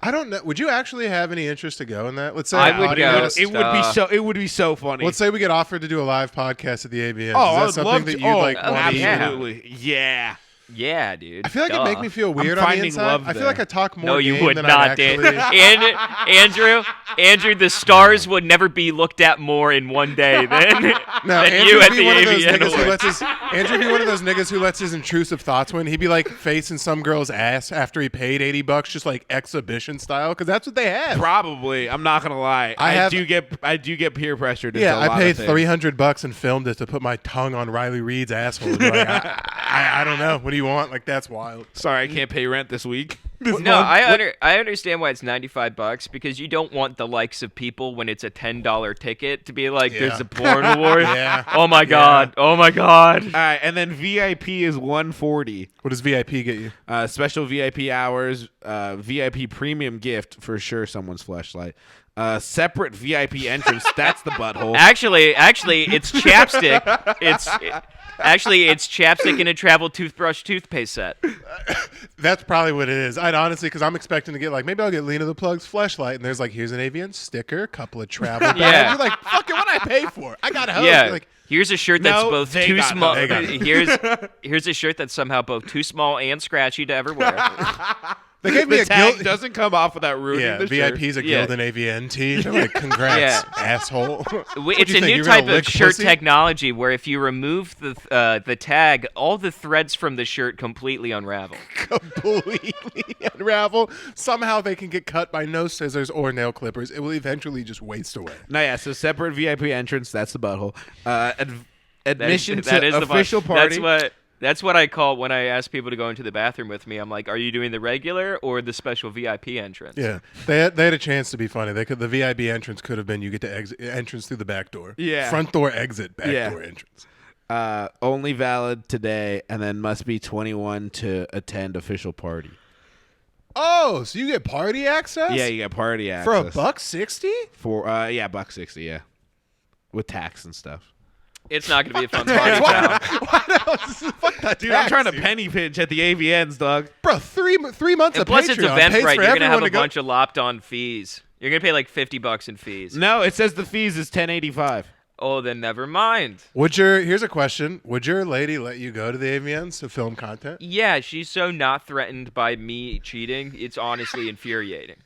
I don't know. Would you actually have any interest to go in that? Let's say I would audio go. guest- It would be so. It would be so funny. Let's say we get offered to do a live podcast at the ABN. Oh, I Is would that something love that to. you'd Oh, like? oh, want to yeah. absolutely. Yeah. Yeah, dude. I feel like Duh. it'd make me feel weird on the finding inside. love I feel there. like I talk more. No, you game would than not, I'd Dan. actually. Andrew, the stars would never be looked at more in one day than, No, than Andrew you would at be the one of those AVN niggas who Awards. lets his Andrew be one of those niggas who lets his intrusive thoughts win. He'd be like facing some girl's ass after he paid $80, just like exhibition style, because that's what they have. Probably. I'm not gonna lie. I do get peer pressured. into Yeah, a I lot paid of things. $300 and filmed it to put my tongue on Riley Reed's asshole. Like, I don't know. What do you want? Like that's wild. Sorry, I can't pay rent this week. No, I understand why it's $95 because you don't want the likes of people when it's a $10 ticket to be like, there's a porn award. Yeah. Oh my god. Oh my god. All right, and then VIP is $140. What does VIP get you? Special VIP hours, VIP premium gift for sure. Someone's flashlight. Separate VIP entrance. That's the butthole. Actually, it's chapstick. It's chapstick in a travel toothbrush toothpaste set. That's probably what it is. I'd honestly, because I'm expecting to get like, maybe I'll get Lena the Plug's flashlight, and there's like, here's an AVN sticker, couple of travel bags. Yeah. You're like, fuck it, what I pay for? I got a hose. Yeah. You're like, Here's a shirt that's No, both they too got small. it. They got it. Here's a shirt that's somehow both too small and scratchy to ever wear. they gave me The a tag guild. doesn't come off without ruining Yeah, the shirt. VIP's a Yeah. Gildan AVN tee. They're like, congrats, asshole. It's a new type of shirt technology where if you remove the tag, all the threads from the shirt completely unravel. Completely unravel. Somehow they can get cut by no scissors or nail clippers. It will eventually just waste away. No, yeah. So separate VIP entrance. That's the butthole. Admission That is to the official party. That's what I call when I ask people to go into the bathroom with me. I'm like, are you doing the regular or the special VIP entrance? Yeah, they had a chance to be funny. The VIP entrance could have been you get to exit entrance through the back door. Yeah. Front door exit, back Yeah. door entrance. Only valid today, and then must be 21 to attend official party. Oh, so you get party access? Yeah, you got party access for $160? For $160, yeah, with tax and stuff. It's not going to be a fun party, pal. Fuck that, Dude, I'm trying to penny pinch at the AVNs, dog. Bro, 3 months And of plus, Patreon it's pays Eventbrite. for You're going to have everyone a to go. bunch of lopped-on fees. You're going to pay like $50 in fees. No, it says the fees is $10.85. Oh, then never mind. Here's a question. Would your lady let you go to the AVNs to film content? Yeah, she's so not threatened by me cheating. It's honestly infuriating.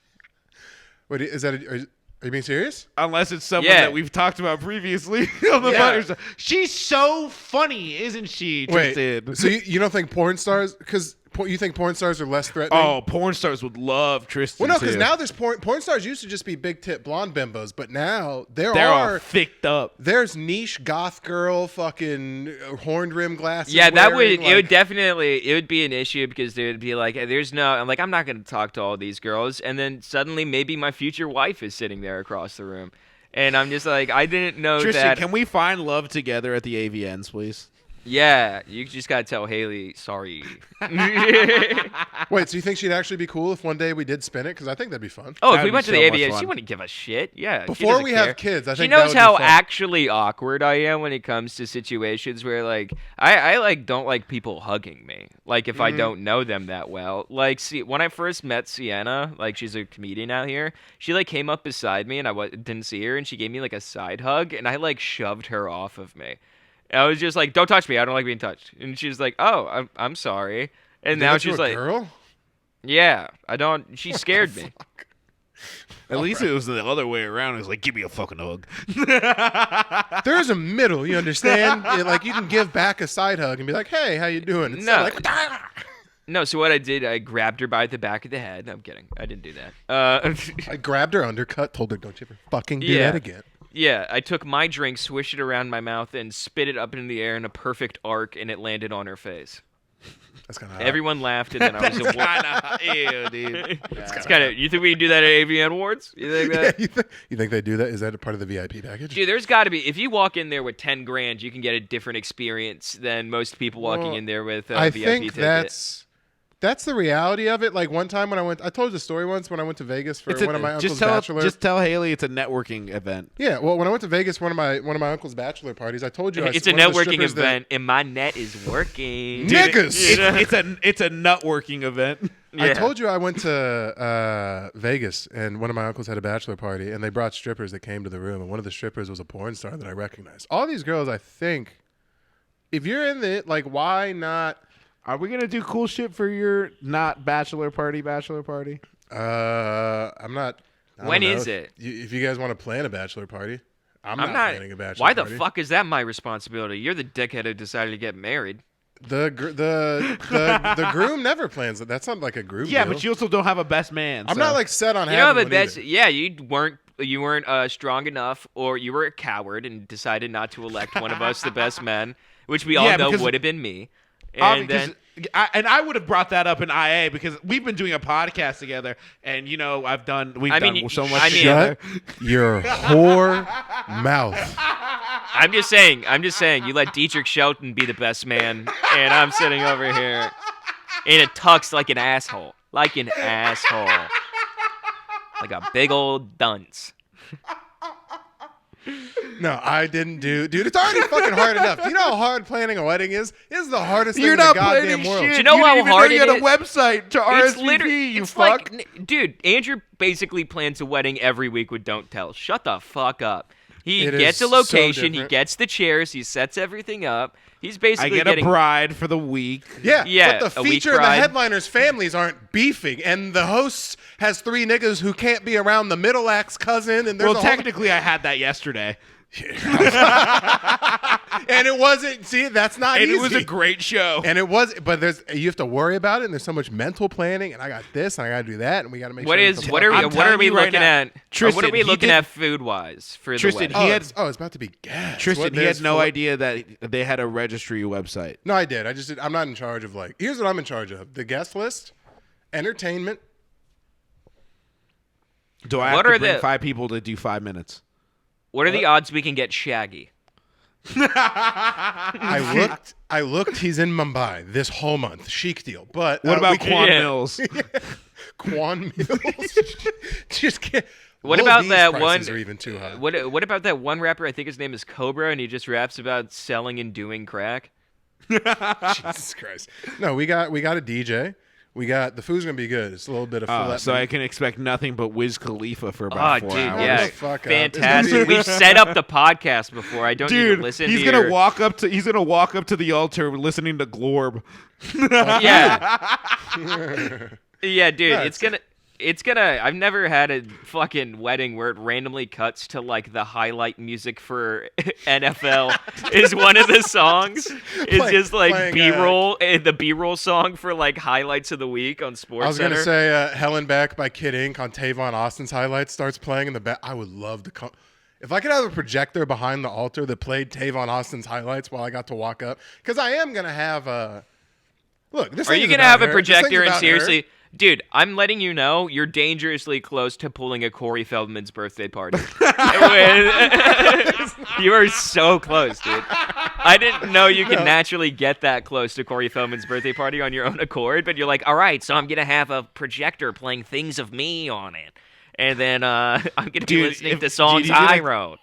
Wait, is that are you being serious? Unless it's someone Yeah. that we've talked about previously on the Yeah. podcast. She's so funny, isn't she, Tristan? Wait, so you don't think porn stars, because you think porn stars are less threatening? Oh, porn stars would love Tristan. Well, no, because too. now there's porn stars used to just be big tit blonde bimbos, but now they're all thicked up. there's niche goth girl fucking horned rim glasses. Yeah, that wearing, would it would be an issue because there would be like I'm not going to talk to all these girls, and then suddenly maybe my future wife is sitting there across the room, and I'm just like, I didn't know Tristan, that. can we find love together at the AVNs, please? Yeah, you just gotta tell Haley sorry. Wait, so you think she'd actually be cool if one day we did spin it? Because I think that'd be fun. Oh, if That'd we be went to so the much ABA, fun. she wouldn't give a shit. Yeah. she Before doesn't we care. have kids, I she think that knows would be how fun. actually awkward I am when it comes to situations where like I like don't like people hugging me. Like if I don't know them that well. Like see, when I first met Sienna, like she's a comedian out here, she like came up beside me and I didn't see her and she gave me like a side hug and I like shoved her off of me. I was just like, "Don't touch me. I don't like being touched." And she was like, "Oh, I'm sorry." And now she's like, girl? "Yeah, I don't." She scared me. At least it was the other way around. It was like, give me a fucking hug. There's a middle, you understand? Like you can give back a side hug and be like, "Hey, how you doing?" It's No. like, No, so what I did, I grabbed her by the back of the head. I'm kidding. I didn't do that. I grabbed her undercut, told her, "Don't you ever fucking do Yeah. that again." Yeah, I took my drink, swished it around my mouth, and spit it up in the air in a perfect arc, and it landed on her face. That's kind of Everyone laughed, and then I was a Ew, dude. It's kind of. You think we can do that at AVN Awards? You think that? you think they do that? Is that a part of the VIP package? Dude, there's got to be. If you walk in there with 10 grand, you can get a different experience than most people walking Well, in there with a I VIP think ticket. that's the reality of it. Like one time when I told you the story once when I went to Vegas for one of my uncle's bachelor. Just tell Haley it's a networking event. Yeah, well, when I went to Vegas, one of my uncle's bachelor parties, I told you It's a one of the networking strippers that- event, and my net is working. Niggas! It's a nutworking event. I Yeah. told you I went to Vegas and one of my uncles had a bachelor party and they brought strippers that came to the room and one of the strippers was a porn star that I recognized. All these girls, I think, if you're in it, like, why not? Are we gonna do cool shit for your not bachelor party? I'm not. I When don't know. is it? If you guys want to plan a bachelor party, I'm not planning a bachelor Why party. the fuck is that my responsibility? You're the dickhead who decided to get married. The groom never plans it. That's not like a groom. Yeah, deal. but you also don't have a best man. I'm so- not like set on You know, having but one that's either. yeah. You weren't strong enough, or you were a coward and decided not to elect one of us the best men, which we all Yeah, know because- would have been me. And then And I would have brought that up in IA because we've been doing a podcast together, and we've done so much together. Shut your whore mouth. I'm just saying. You let Dietrich Shelton be the best man, and I'm sitting over here in a tux like an asshole, like a big old dunce. No, I didn't do. Dude, it's already fucking hard enough. Do you know how hard planning a wedding is? It's the hardest thing You're in the not goddamn planning world. shit. Do you know how hard you it got is? a website to RSVP, you it's fuck. like, dude, Andrew basically plans a wedding every week with Don't Tell. Shut the fuck up. He It gets a is so location, he different. gets the chairs, he sets everything up. He's I basically get getting a bride for the week. Yeah, but the a week feature and the bride. headliners' families aren't beefing, and the host has 3 niggas who can't be around the middle act's cousin, and there's Well, a technically, I had that yesterday, and it wasn't. See, that's not and easy. it was a great show. And it was, but you have to worry about it, and there's so much mental planning, and I got this, and I got to do that, and we got to make What sure. is it's a what fucking- are we I'm what are telling we you right looking now, at? Tristan, What are we he looking did- at food wise for Tristan, the wedding? he Oh, had- it's about to be gas. Tristan, What he had there's no for- idea that they had a registry website. No, I did. I'm not in charge of Here's what I'm in charge of: the guest list, entertainment. Do I have What to are bring the- 5 people to do 5 minutes? What are the odds we can get Shaggy? I looked. He's in Mumbai this whole month. Chic deal. But What about we Quan Yeah. Mills? Quan Mills? Just can't. What Lil about B's that prices one? Are even too high. What about that one rapper? I think his name is Cobra, and he just raps about selling and doing crack. Jesus Christ. No, we got a DJ. We got the food's gonna be good. It's a little bit of filet. So I can expect nothing but Wiz Khalifa for about Oh, 4 dude, hours. yeah, the fuck up. fantastic. It's gonna be- We've set up the podcast before. I don't need Dude, to listen. he's to gonna your- walk up to the altar listening to Glorb. Yeah, yeah, dude. No, It's gonna. I've never had a fucking wedding where it randomly cuts to like the highlight music for NFL is one of the songs. It's just like playing, B-roll, the B-roll song for like highlights of the week on Sports I was gonna Center. say Helen Beck by Kid Ink on Tavon Austin's highlights starts playing in the back. I would love to come. If I could have a projector behind the altar that played Tavon Austin's highlights while I got to walk up, because I am gonna have a look. This Are thing you is gonna about have a her. This thing's projector and about her. seriously? Dude, I'm letting you know you're dangerously close to pulling a Corey Feldman's birthday party. You are so close, dude. I didn't know you could naturally get that close to Corey Feldman's birthday party on your own accord, but you're like, all right, so I'm going to have a projector playing Things of Me on it. And then I'm going to be Dude, listening if- to songs dude, he's I gonna- wrote.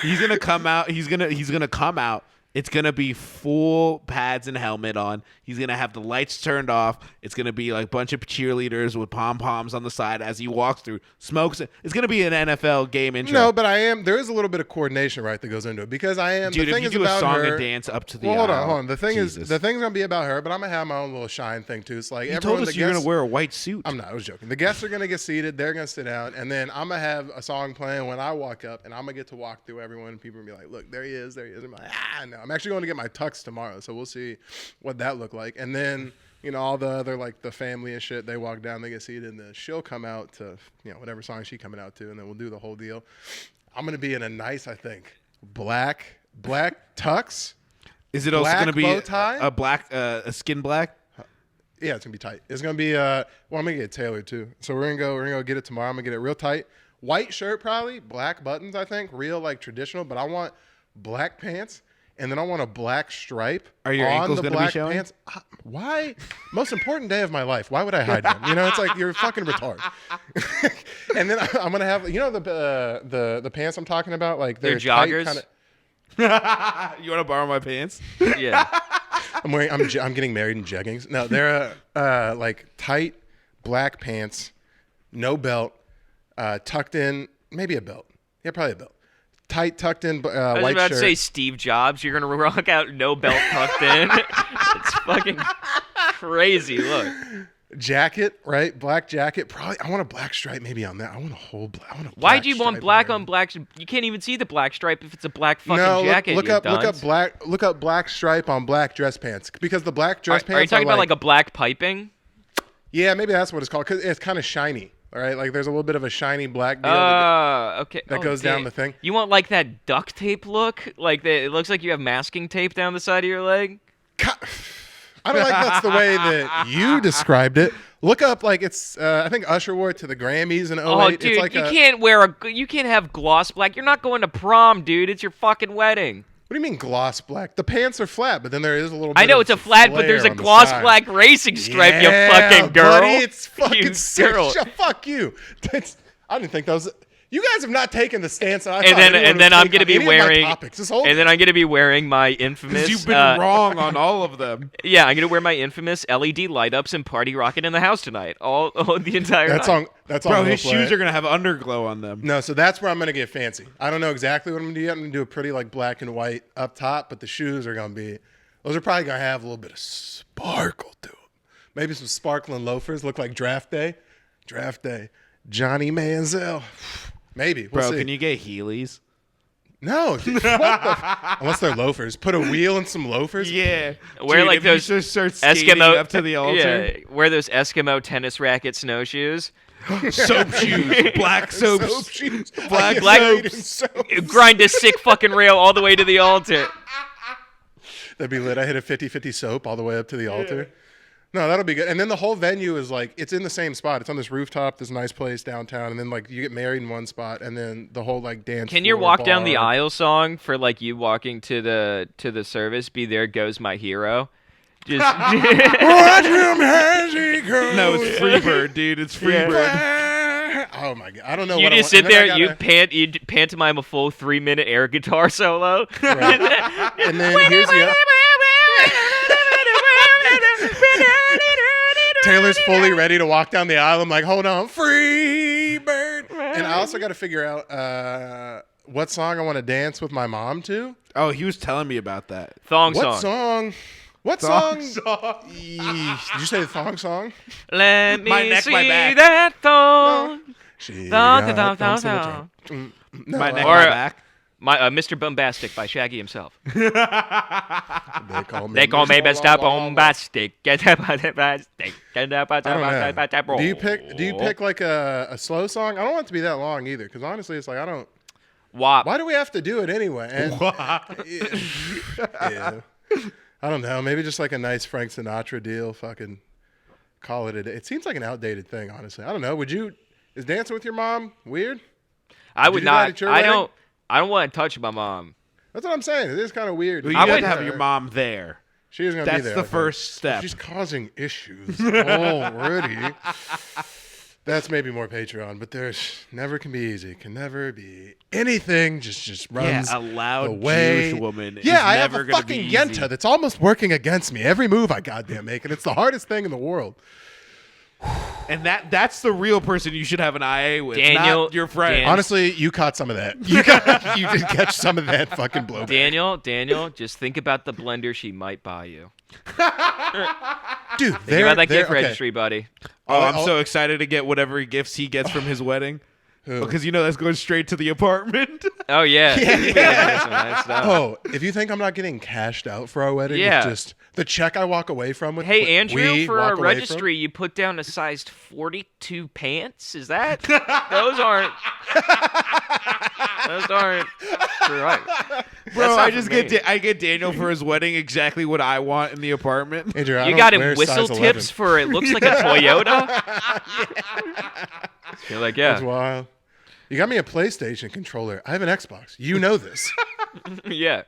He's gonna come out. He's gonna come out. It's gonna be full pads and helmet on. He's gonna have the lights turned off. It's gonna be like a bunch of cheerleaders with pom poms on the side as he walks through. Smokes it. It's gonna be an NFL game intro. No, but there is a little bit of coordination, right, that goes into it because I am. Dude, the if thing you is do a about song her. and dance up to the Well, hold aisle, on. The thing Jesus. is, the thing's gonna be about her, but I'm gonna have my own little shine thing too. It's like You everyone. told us the you're guests- gonna wear a white suit. I'm not. I was joking. The guests are gonna get seated. They're gonna sit down, and then I'm gonna have a song playing when I walk up, and I'm gonna get to walk through everyone, and people are gonna be like, "Look, there he is, there he is." I'm like, no. I'm actually going to get my tux tomorrow, so we'll see what that look like. And then all the other like the family and shit, they walk down, they get seated, and then she'll come out to whatever song she's coming out to, and then we'll do the whole deal. I'm gonna be in a nice, I think, black tux. Is it also black gonna be bow tie? a black, a skin black? Yeah, it's gonna be tight. It's gonna be well, I'm gonna get it tailored too. So we're gonna go get it tomorrow. I'm gonna get it real tight. White shirt probably, black buttons, I think, real like traditional, but I want black pants and then I want a black stripe. Are your on ankles the gonna be black showing? pants. Why? Most important day of my life. Why would I hide them? It's like you're fucking retarded. And then I'm gonna have the pants I'm talking about, like They're tight joggers? kinda- You want to borrow my pants? Yeah. I'm getting married in jeggings. No, they're like tight black pants, no belt, tucked in, maybe a belt. Yeah, probably a belt. Tight tucked in I was white about shirt. to say Steve Jobs. You're gonna rock out no belt tucked in. It's fucking crazy. Look. Jacket, right? Black jacket. Probably. I want a black stripe maybe on that. I want a whole black. Why do you want stripe black there. on black? You can't even see the black stripe if it's a black fucking No, jacket. look you up dunce. black stripe on black dress pants because the black dress pants Are you talking about like a black piping? Yeah, maybe that's what it's called because it's kind of shiny. All right, like there's a little bit of a shiny black deal. Okay. that Oh, goes down damn. the thing. You want like that duct tape look? Like it looks like you have masking tape down the side of your leg? I don't like that's the way that you described it. Look up like it's. I think Usher wore it to the Grammys in 08. Oh, dude, it's like you can't have gloss black. You're not going to prom, dude. It's your fucking wedding. What do you mean gloss black? The pants are flat, but then there is a little bit I know of it's a flat, but there's a flare on the gloss side. black racing stripe, you Yeah, fucking girl. buddy, it's fucking You sick. girl. Fuck you. I didn't think that was. You guys have not taken the stance. I And thought then anyone and would then I'm take gonna on be any of my wearing topics. This whole and then I'm gonna be wearing my infamous. You've been wrong on all of them. Yeah, I'm gonna wear my infamous LED light ups and party rocking in the house tonight. All the entire that night. song. That song. Bro, will his play. shoes are gonna have underglow on them. No, so that's where I'm gonna get fancy. I don't know exactly what I'm gonna do. I'm gonna do a pretty like black and white up top, but the shoes are gonna be. Those are probably gonna have a little bit of sparkle to them. Maybe some sparkling loafers. Look like draft day. Draft day. Johnny Manziel. Maybe. We'll Bro, see. can you get Heelys? No. What the unless they're loafers. Put a wheel in some loafers. Yeah. Wear like if you those just start skating Eskimo up to the altar. Yeah, wear those Eskimo tennis racket snowshoes. Soap shoes, black soap, Soap shoes. black I black get soaps. paid in soap. Grind a sick fucking rail all the way to the altar. That'd be lit. I hit a 50-50 soap all the way up to the altar. No, that'll be good. And then the whole venue is like, it's in the same spot. It's on this rooftop, this nice place downtown. And then like you get married in one spot and then the whole like dance Can your floor, walk down the bar. aisle song for like you walking to the service be There Goes My Hero? Just Watch him as he goes. No, it's Freebird, dude. It's Freebird. Oh my god, I don't know. you what just I sit want. And there, then you pantomime a full 3-minute air guitar solo. and then here's the. Taylor's fully ready to walk down the aisle. I'm like, hold on, free bird. And I also got to figure out what song I want to dance with my mom to. Oh, he was telling me about that. Thong What song. song? What Thong song? song. Yeesh. Did you say the thong song? Let me My neck, see my back. that thong. She Thong, got thong, thumps in the thong, trunk. No, My neck, Or- my back. My Mr. Bombastic by Shaggy himself. They call me. They call me Mr. Mr. Bombastic. I don't know. Do you pick like a slow song? I don't want it to be that long either, because honestly, it's like I don't. WAP. Why do we have to do it anyway? And, yeah. I don't know. Maybe just like a nice Frank Sinatra deal. Fucking call it a day. It seems like an outdated thing, honestly. I don't know. Is dancing with your mom weird? I would do that not. at your I wedding? don't want to touch my mom. That's what I'm saying. It is kind of weird. Well, you I gotta would- have your mom there. She is going to be That's there. the I think. first step. She's causing issues already. That's maybe more Patreon, but there's never can be easy. Can never be anything. Just runs Yeah, a loud the way. Jewish woman. Yeah, is I have never a gonna fucking be yenta easy. that's almost working against me. Every move I goddamn make, and it's the hardest thing in the world. And that's the real person you should have an IA with, Daniel- not your friend. Dan- Honestly, you caught some of that. You did catch some of that fucking blowback. Daniel, just think about the blender she might buy you. Dude, Think about that gift registry, buddy. Oh, I'm Oh, so excited to get whatever gifts he gets from his wedding. Because you know that's going straight to the apartment. Oh yeah. Yeah. Some nice stuff. Oh, if you think I'm not getting cashed out for our wedding, Yeah. it's just the check I walk away from with. Hey Andrew, we for walk a away from. registry, you put down a sized 42 pants. Is that? Those aren't. Those aren't. Right. Bro, not I for just me. get Daniel for his wedding exactly what I want in the apartment. Andrew, I You don't got him wear whistle size tips 11. for it looks like a Toyota. You're like, That's yeah, wild. You got me a PlayStation controller. I have an Xbox. You know this. yeah.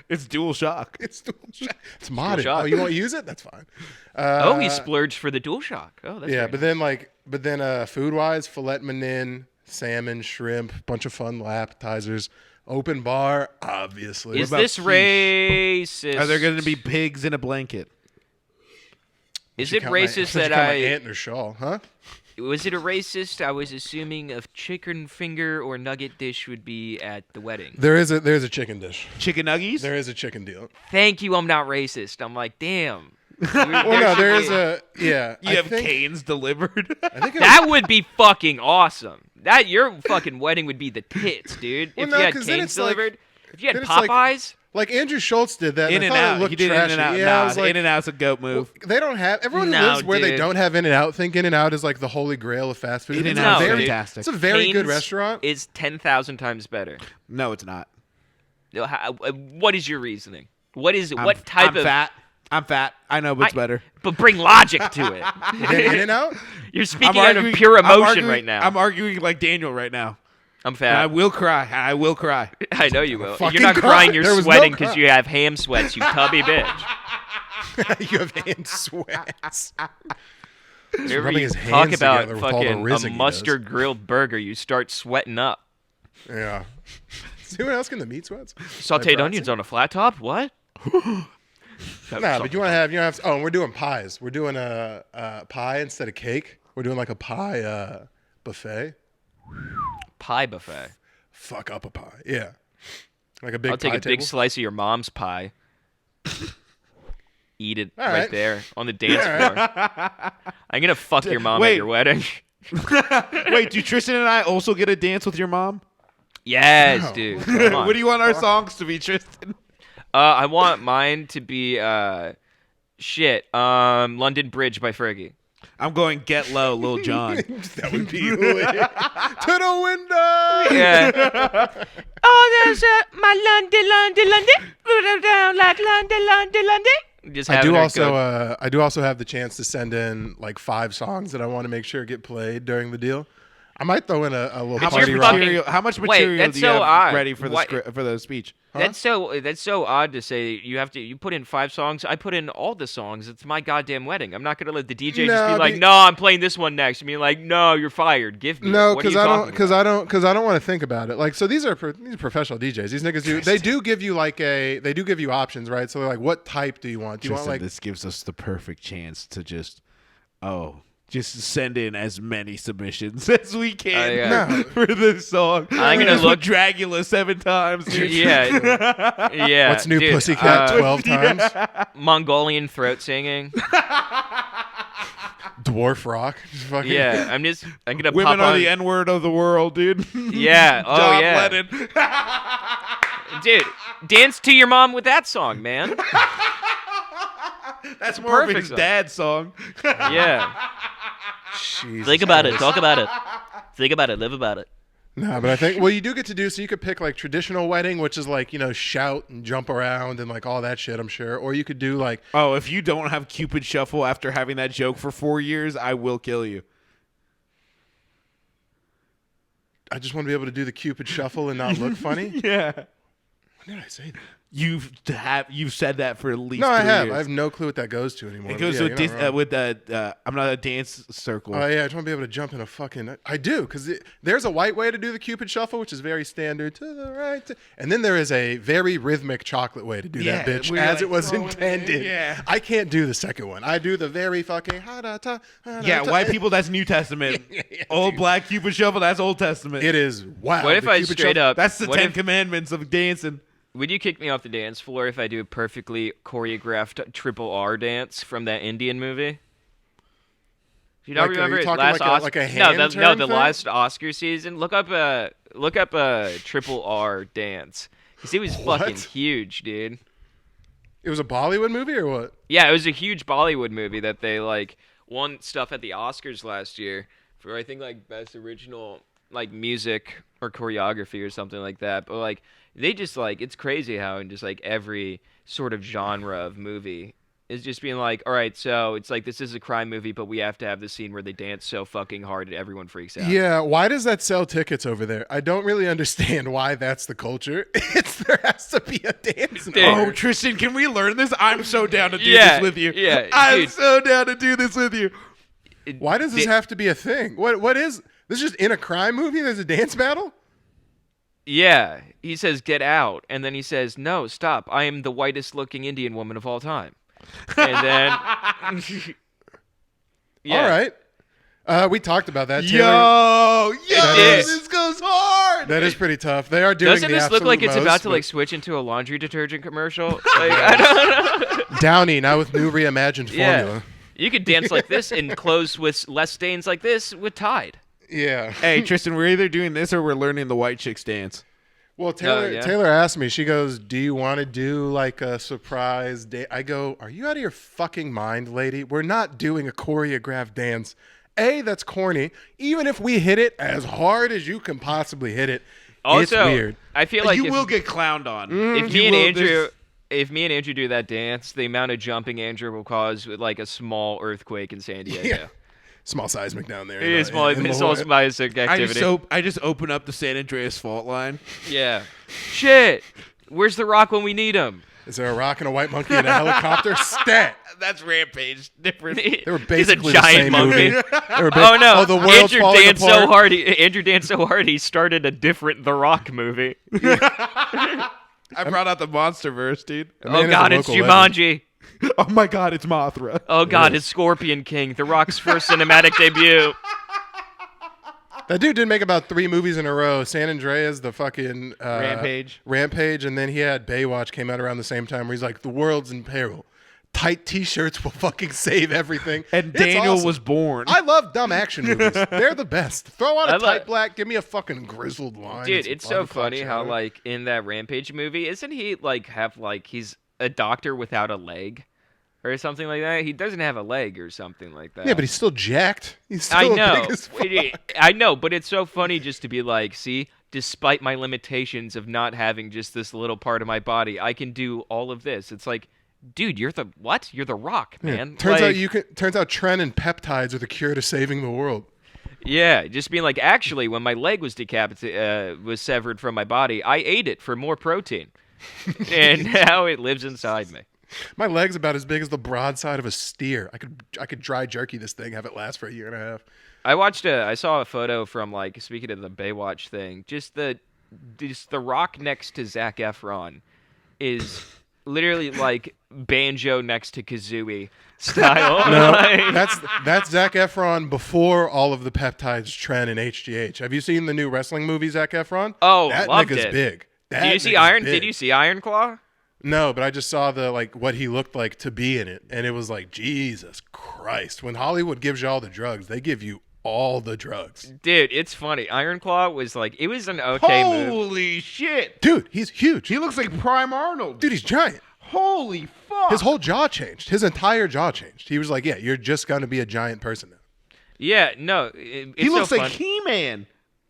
It's dual shock. It's modded. Shock. Oh, you won't use it? That's fine. Oh, he splurged for the DualShock. Oh, that's Yeah, very but then food wise, filet mignon, salmon, shrimp, bunch of fun appetizers, open bar, obviously. Is about this quiche? racist? Are there going to be pigs in a blanket? Is You it count my- racist you that count my I aunt in her shawl, huh? was it a racist? I was assuming a chicken finger or nugget dish would be at the wedding. There's a chicken dish. Chicken nuggies? There is a chicken deal. Thank you, I'm not racist. I'm like, damn. Well, no, there is a yeah. You I have think, canes delivered? I think it That would be fucking awesome. That your fucking wedding would be the tits, dude. Well, If no, you had 'cause then canes it's like- delivered, if you had then it's like- Popeyes, like Andrew Schultz did that. In I and thought it out. looked He did trashy. In and Out. Yeah, I Nah, was like, In and Out's a goat move. they don't have. Everyone No, lives where they dude. don't have In and Out. Think In and Out is like the holy grail of fast food. In-N-Out's No, dude. fantastic. It's a very good Cane's restaurant. is 10,000 times better. No, it's not. What is your reasoning? What I'm type of fat. I'm fat. I know what's better. But bring logic to it. In and out. You're speaking out of pure emotion right now. I'm arguing like Daniel right now. I'm And fat. I will cry. I will cry. I know you will. If fucking you're not cry. crying, you're There was no sweating because cry. you have ham sweats, you tubby bitch. You have hand sweats. Whenever rubbing you his talk hands about together with all the fucking rizzing a he mustard grilled burger, you start sweating up. Yeah. See what else can the meat sweats? Sauteed onions on a flat top? What? Nah, but you want to have. Oh, and we're doing pies. We're doing a pie instead of cake. We're doing like a pie buffet. Pie buffet. Fuck up a pie. Yeah. Like a big. I'll take pie a big table. slice of your mom's pie. Eat it All right right. there on the dance floor. I'm gonna fuck your mom at Wait. your wedding. Wait, do Tristan and I also get a dance with your mom? Yes, No. dude. Come on. What do you want our songs to be, Tristan? I want mine to be London Bridge by Fergie. I'm going Get Low, Lil Jon. That would be lit. To the window. Yeah. Oh, there's my London. Put it down like London. Just I having do her also. go- I do also have the chance to send in like 5 songs that I want to make sure get played during the deal. I might throw in a little It's party your rock. fucking- How much Wait, material that's do you so have odd. ready for the What- for the speech? That's so odd to say. You put in 5 songs. I put in all the songs. It's my goddamn wedding. I'm not gonna let the DJ just be No, like, "No, I'm playing this one next." I mean, like, "No, you're fired. Give me." No, What are because you I talking don't. about? Because I don't want to think about it. Like, so these are professional DJs. These niggas do. They do give you like they do give you options, right? So they're like, what type do you want? Do you want Tristan, like? this gives us the perfect chance to just send in as many submissions as we can yeah. No. for this song. I'm gonna Just look- put Dragula 7 times. Dude. Yeah. What's new, dude, Pussycat? 12 times. Mongolian throat singing. Dwarf rock. Just fucking. Yeah, I'm gonna Women pop are on. the N-word of the world, dude. Yeah. Oh John yeah. Lennon. Dude, dance to your mom with that song, man. That's more of Perfect his song. dad's song. Yeah. Jesus Think about it. Christ. Talk about it. Think about it. Live about it. No, but I think you do get to do. So you could pick like traditional wedding, which is like shout and jump around and like all that shit. I'm sure, or you could do like Oh, if you don't have Cupid Shuffle after having that joke for 4 years, I will kill you. I just want to be able to do the Cupid shuffle and not look funny. Yeah. When did I say that? You've said that for at least No, I 3 have. years. I have no clue what that goes to anymore. It but goes yeah, with you're not wrong. I'm not a dance circle. Oh yeah, I just want to be able to jump in a fucking. I do because there's a white way to do the Cupid shuffle, which is very standard to the right, and then there is a very rhythmic chocolate way to do Yeah, that bitch where you're, as like, it was throwing it in. intended. Yeah. I can't do the second one. I do the very fucking Yeah, white people, that's New Testament. Old black Cupid Shuffle, that's Old Testament. It is wow. What if the I Cupid straight shuffle- up? That's the what 10 if- Commandments of dancing. Would you kick me off the dance floor if I do a perfectly choreographed triple R dance from that Indian movie? Do you not Like, are remember you it? talking Last like a no, hand the turn thing? last Oscar season. Look up a triple R dance. 'Cause it was What? fucking huge, dude. It was a Bollywood movie or what? Yeah, it was a huge Bollywood movie that they like won stuff at the Oscars last year for I think like best original like music or choreography or something like that. But like they just like it's crazy how in just like every sort of genre of movie is just being like, all right, so it's like this is a crime movie, but we have to have the scene where they dance so fucking hard that everyone freaks out. Yeah, why does that sell tickets over there? I don't really understand why that's the culture. There has to be a dance. Dude. Oh, Tristan, can we learn this? I'm so down to do Yeah, this with you. yeah, I'm dude. so down to do this with you. Why does this have to be a thing? What is this? Just in a crime movie? There's a dance battle? Yeah, he says get out, and then he says no, stop. I am the whitest looking Indian woman of all time. And then yeah. All right. We talked about that. Taylor. Yo, That is- this goes hard. That is pretty tough. They are doing Doesn't the this look absolute like it's most, about to but like switch into a laundry detergent commercial? Like, I don't know. Downy now with new reimagined Yeah. formula. You could dance like this in clothes with less stains like this with Tide. Yeah. Hey, Tristan, we're either doing this or we're learning the white chicks dance. Well, Taylor yeah. Taylor asked me. She goes, "Do you want to do like a surprise date?" I go, "Are you out of your fucking mind, lady? We're not doing a choreographed dance. A, that's corny. Even if we hit it as hard as you can possibly hit it, it's Also, weird." I feel like you if, will get clowned on. if You me and will- Andrew, if me and Andrew do that dance, the amount of jumping Andrew will cause like a small earthquake in San Diego. Yeah. Small seismic down there. It is small. in La It's all Jolla. seismic activity. I just open up the San Andreas fault line. Yeah. Shit. Where's The Rock when we need him? Is there a rock and a white monkey and a helicopter? Stat. That's Rampage. Different. They were He's a basically giant the same monkey. movie. They were Oh no! the world's Andrew falling danced apart. so hard. Andrew danced so hard. He started a different The Rock movie. I brought out the MonsterVerse, dude. The man Oh is a God, it's local legend. Jumanji. Oh my God, it's Mothra. Oh God, it's Scorpion King, The Rock's first cinematic debut. That dude did make about 3 movies in a row. San Andreas, the fucking Rampage, and then he had Baywatch came out around the same time where he's like, the world's in peril. Tight T-shirts will fucking save everything. And It's Daniel awesome. was born. I love dumb action movies. They're the best. Throw on a I tight love- black, give me a fucking grizzled line. and Dude, some it's so barbecue funny how cheddar. like in that Rampage movie, isn't he like have like he's a doctor without a leg? Or something like that. He doesn't have a leg or something like that. Yeah, but he's still jacked. He's still I know. big as fuck. I know, but it's so funny just to be like, see, despite my limitations of not having just this little part of my body, I can do all of this. It's like, dude, you're the what? You're the Rock, man. Turns out Tren and peptides are the cure to saving the world. Yeah, just being like, actually, when my leg was was severed from my body, I ate it for more protein, and now it lives inside me. My leg's about as big as the broadside of a steer. I could dry jerky this thing, have it last for a year and a half. I saw a photo from like speaking of the Baywatch thing. Just the Rock next to Zac Efron is literally like Banjo next to Kazooie style. No, Like- that's Zac Efron before all of the peptides, Tren, and HGH. Have you seen the new wrestling movie, Zac Efron? Oh, that loved nigga's it. big. That Did you see nigga's Iron? big. Did you see Iron Claw? No, but I just saw the what he looked like to be in it, and it was like, Jesus Christ. When Hollywood gives you all the drugs, they give you all the drugs. Dude, it's funny. Iron Claw was like it was an okay move. Holy shit. Dude, he's huge. He looks like Prime Arnold. Dude, he's giant. Holy fuck. His whole jaw changed. His entire jaw changed. He was like, yeah, you're just going to be a giant person now. Yeah, no, it's He looks so like fun. He-Man.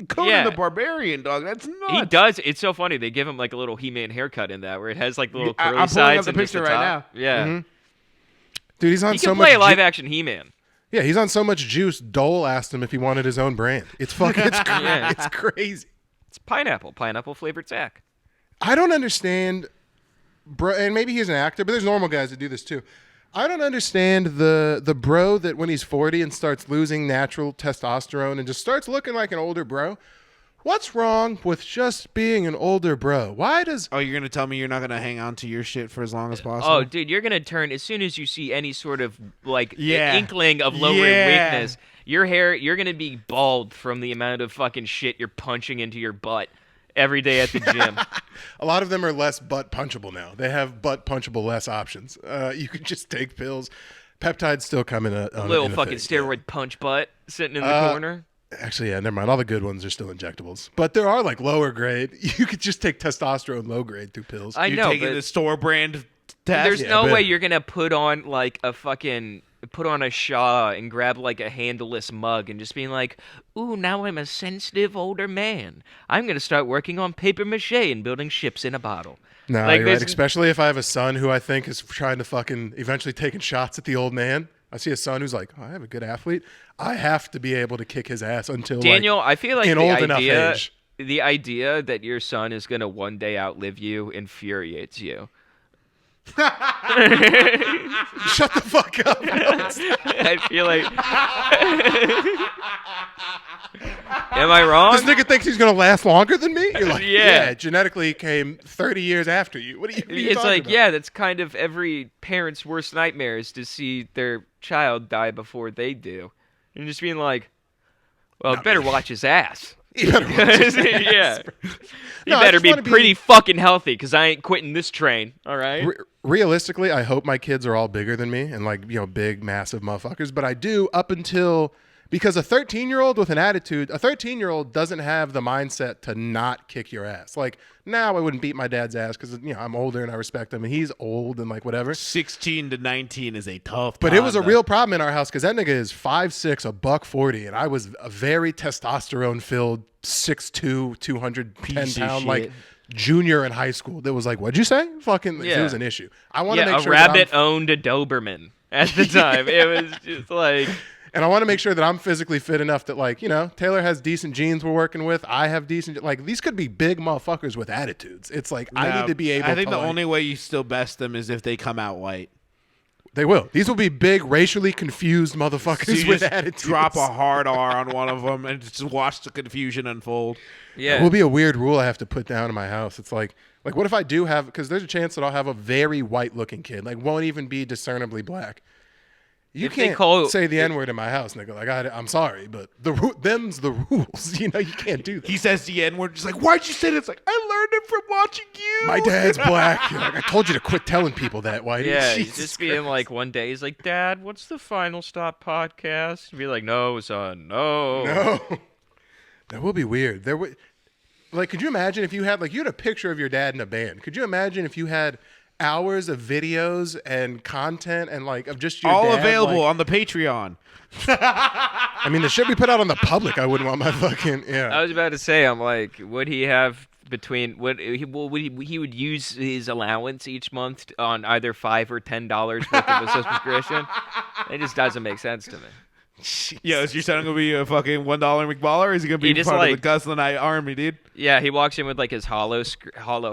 Conan Yeah. the Barbarian, dog. That's nuts. He does. It's so funny. They give him like a little He-Man haircut in that, where it has like the little I'm curly pulling sides up the and just picture the right top. Yeah, Dude, he's on he so can much play a live ju- action He-Man. Yeah, he's on so much juice. Dole asked him if he wanted his own brand. It's fucking Yeah. it's crazy. It's pineapple flavored sack. I don't understand, bro. And maybe he's an actor, but there's normal guys that do this too. I don't understand the bro that when he's 40 and starts losing natural testosterone and just starts looking like an older bro. What's wrong with just being an older bro? Why does Oh, you're going to tell me you're not going to hang on to your shit for as long as possible? Oh, dude, you're gonna turn as soon as you see any sort of like Yeah. inkling of lowering Yeah. weakness. Your hair, you're gonna be bald from the amount of fucking shit you're punching into your butt every day at the gym. a lot of them are less butt punchable now? They have butt punchable less options. You can just take pills. Peptides still come in a Little in a fucking thing, yeah. steroid punch butt sitting in the corner. Actually, yeah, never mind. All the good ones are still injectables, but there are like lower grade. You could just take testosterone low grade through pills. I You're know, taking but the store brand test? there's Yeah, no but- way you're gonna put on like a fucking put on a Shaw and grab like a handleless mug and just being like, ooh, now I'm a sensitive older man. I'm gonna start working on paper mache and building ships in a bottle. No, Like, you're right. there's- Especially if I have a son who I think is trying to fucking eventually taking shots at the old man. I see a son who's like, oh, I have a good athlete. I have to be able to kick his ass until Daniel, like, I feel like in the old enough idea, age. the idea that your son is gonna one day outlive you infuriates you. Shut the fuck up. I feel like. Am I wrong? This nigga thinks he's gonna last longer than me. You're like, Yeah. yeah, genetically came 30 years after you. What are you It's talking like, about? yeah, that's kind of every parent's worst nightmare is to see their child die before they do, and just being like, well, better watch his ass. You better watch his Yeah. You No, I better just be wanna be- pretty fucking healthy, because I ain't quitting this train. All right. Realistically, I hope my kids are all bigger than me and like, big, massive motherfuckers. But I do up until Because a 13-year-old with an attitude, a 13-year-old doesn't have the mindset to not kick your ass. Like, now I wouldn't beat my dad's ass because, I'm older and I respect him and he's old and like whatever. 16 to 19 is a tough But time, it was a though. real problem in our house because that nigga is 5'6", $140, and I was a very testosterone-filled 6'2", 210-pound, shit. like, junior in high school. That was like, what'd you say? Fucking, it Yeah. was an issue. I want to make a sure that rabbit owned a Doberman at the time. It was just like... And I want to make sure that I'm physically fit enough that, like, Taylor has decent genes we're working with. I have decent, like, these could be big motherfuckers with attitudes. It's like, I need to be able to. I think the like, only way you still best them is if they come out white. They will. These will be big, racially confused So motherfuckers you with just attitudes. drop a hard R on one of them and just watch the confusion unfold. Yeah. It will be a weird rule I have to put down in my house. It's like what if I do have, because there's a chance that I'll have a very white-looking kid, like, won't even be discernibly black. You If they can't say the N-word in my house, nigga. Like, I'm sorry, but them's the rules. You can't do that. He says the N-word, just like, why'd you say that? It's like, I learned it from watching you. My dad's black. You're like, I told you to quit telling people that. Why? Yeah, he's Jesus just being like, one day he's like, Dad, what's the Final Stop podcast? And be like, no, son, no. No. That will be weird. There would, like, could you imagine if you had a picture of your dad in a band? Could you imagine if you had hours of videos and content and like of just your all dad, available like, on the Patreon. I mean, the shit we put out on the public, I wouldn't want my fucking I was about to say, I'm like, would he have he would use his allowance each month on either $5 or $10 worth of a subscription? It just doesn't make sense to me. Yo, is your son gonna be a fucking $1 McBaller, or is he gonna be He just, part of the like- Gus and I army, dude? Yeah, he walks in with like his hollow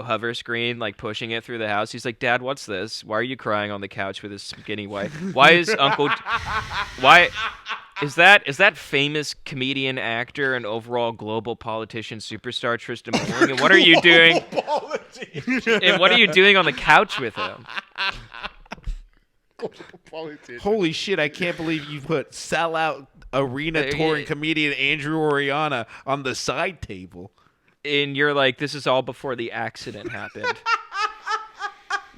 hover screen, like pushing it through the house. He's like, Dad, what's this? Why are you crying on the couch with his skinny wife? Why is Uncle? Why is that famous comedian, actor, and overall global politician superstar Tristan Mourning? And what are you doing? And what are you doing on the couch with him? Holy shit! I can't believe you put sellout arena touring comedian Andrew Oriana on the side table. And you're like, this is all before the accident happened.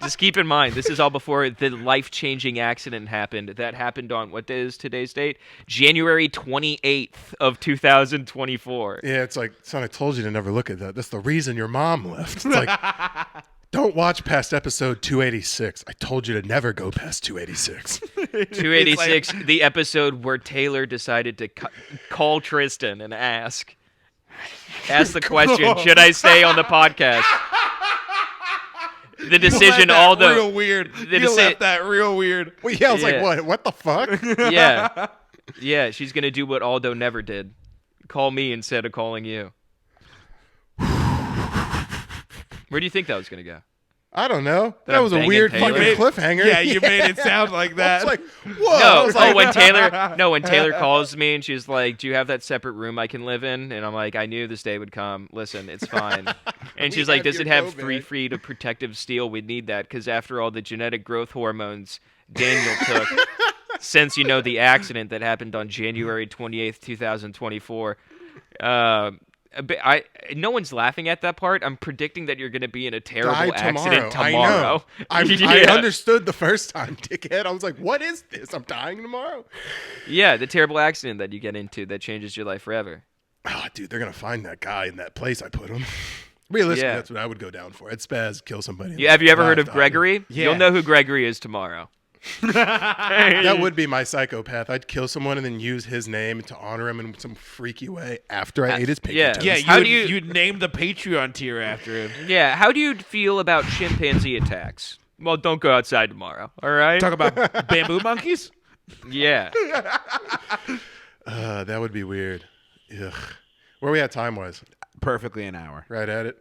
Just keep in mind, this is all before the life-changing accident happened. That happened on, what day is today's date? January 28th of 2024. Yeah, it's like, son, I told you to never look at that. That's the reason your mom left. It's like, don't watch past episode 286. I told you to never go past 286. 286, the episode where Taylor decided to call Tristan and ask the question, should I stay on the podcast? The decision, real weird. You left that real weird. Well, yeah, I was Yeah. like, what the fuck? Yeah, she's gonna do what Aldo never did. Call me instead of calling you. Where do you think that was gonna go? I don't know. That That was a banging weird Taylor? fucking cliffhanger. Yeah, you made it sound like that. It's like, whoa. I No, was like, when Taylor calls me and she's like, "Do you have that separate room I can live in?" And I'm like, "I knew this day would come. Listen, it's fine." And she's like, have "Does your it have go 3 bag." feet of protective steel? We'd need that because after all the genetic growth hormones Daniel took since the accident that happened on January 28th, 2024." No one's laughing at that part. I'm predicting that you're going to be in a terrible Die accident tomorrow. tomorrow. I know. I Yeah. understood the first time, dickhead. I was like, what is this? I'm dying tomorrow? Yeah, the terrible accident that you get into that changes your life forever. Oh, dude, they're going to find that guy in that place I put him. Realistically, Yeah. that's what I would go down for. I'd spaz, kill somebody. Yeah, have you ever heard of Live, Gregory? Yeah. You'll know who Gregory is tomorrow. That would be my psychopath. I'd kill someone and then use his name to honor him in some freaky way after I ate his pinky yeah. toes. Yeah, How do you- you'd name the Patreon tier after him. Yeah, how do you feel about chimpanzee attacks? Well, don't go outside tomorrow, all right? Talk about bamboo monkeys? Yeah. That would be weird. Ugh. Where are we at time-wise? Perfectly an hour. Right at it.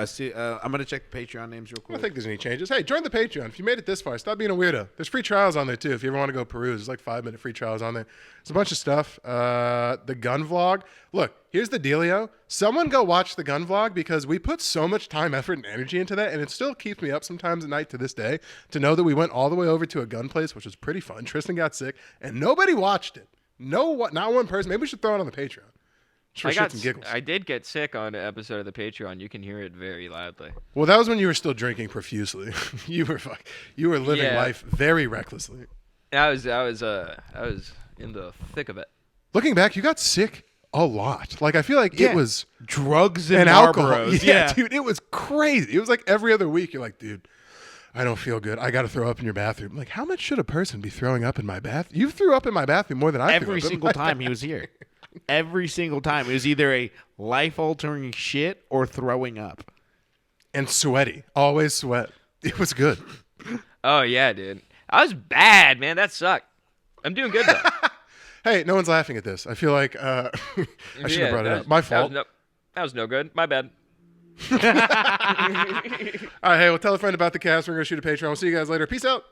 See, I'm going to check the Patreon names real I quick. don't think there's any changes. Hey, join the Patreon. If you made it this far, stop being a weirdo. There's free trials on there, too, if you ever want to go peruse. There's like 5-minute free trials on there. There's a bunch of stuff. The gun vlog. Look, here's the dealio. Someone go watch the gun vlog because we put so much time, effort, and energy into that, and it still keeps me up sometimes at night to this day to know that we went all the way over to a gun place, which was pretty fun. Tristan got sick, and nobody watched it. Not one person. Maybe we should throw it on the Patreon. Just for shits and giggles. I did get sick on an episode of the Patreon. You can hear it very loudly. Well, that was when you were still drinking profusely. You were living Yeah. life very recklessly. I was in the thick of it. looking back, you got sick a lot. Like I feel like it was drugs and alcohol. Marlboros. Yeah, dude, it was crazy. It was like every other week. You're like, dude, I don't feel good. I got to throw up in your bathroom. Like, how much should a person be throwing up in my bath? You threw up in my bathroom more than I threw Every up in single my time he was here. Every single time. It was either a life-altering shit or throwing up. And sweaty. Always sweat. It was good. Oh yeah, dude. I was bad, man. That sucked. I'm doing good though. Hey, no one's laughing at this. I feel like I should have brought it up. My fault. That was no good. My bad. All right, hey, well, tell a friend about the cast. We're going to shoot a Patreon. We'll see you guys later. Peace out.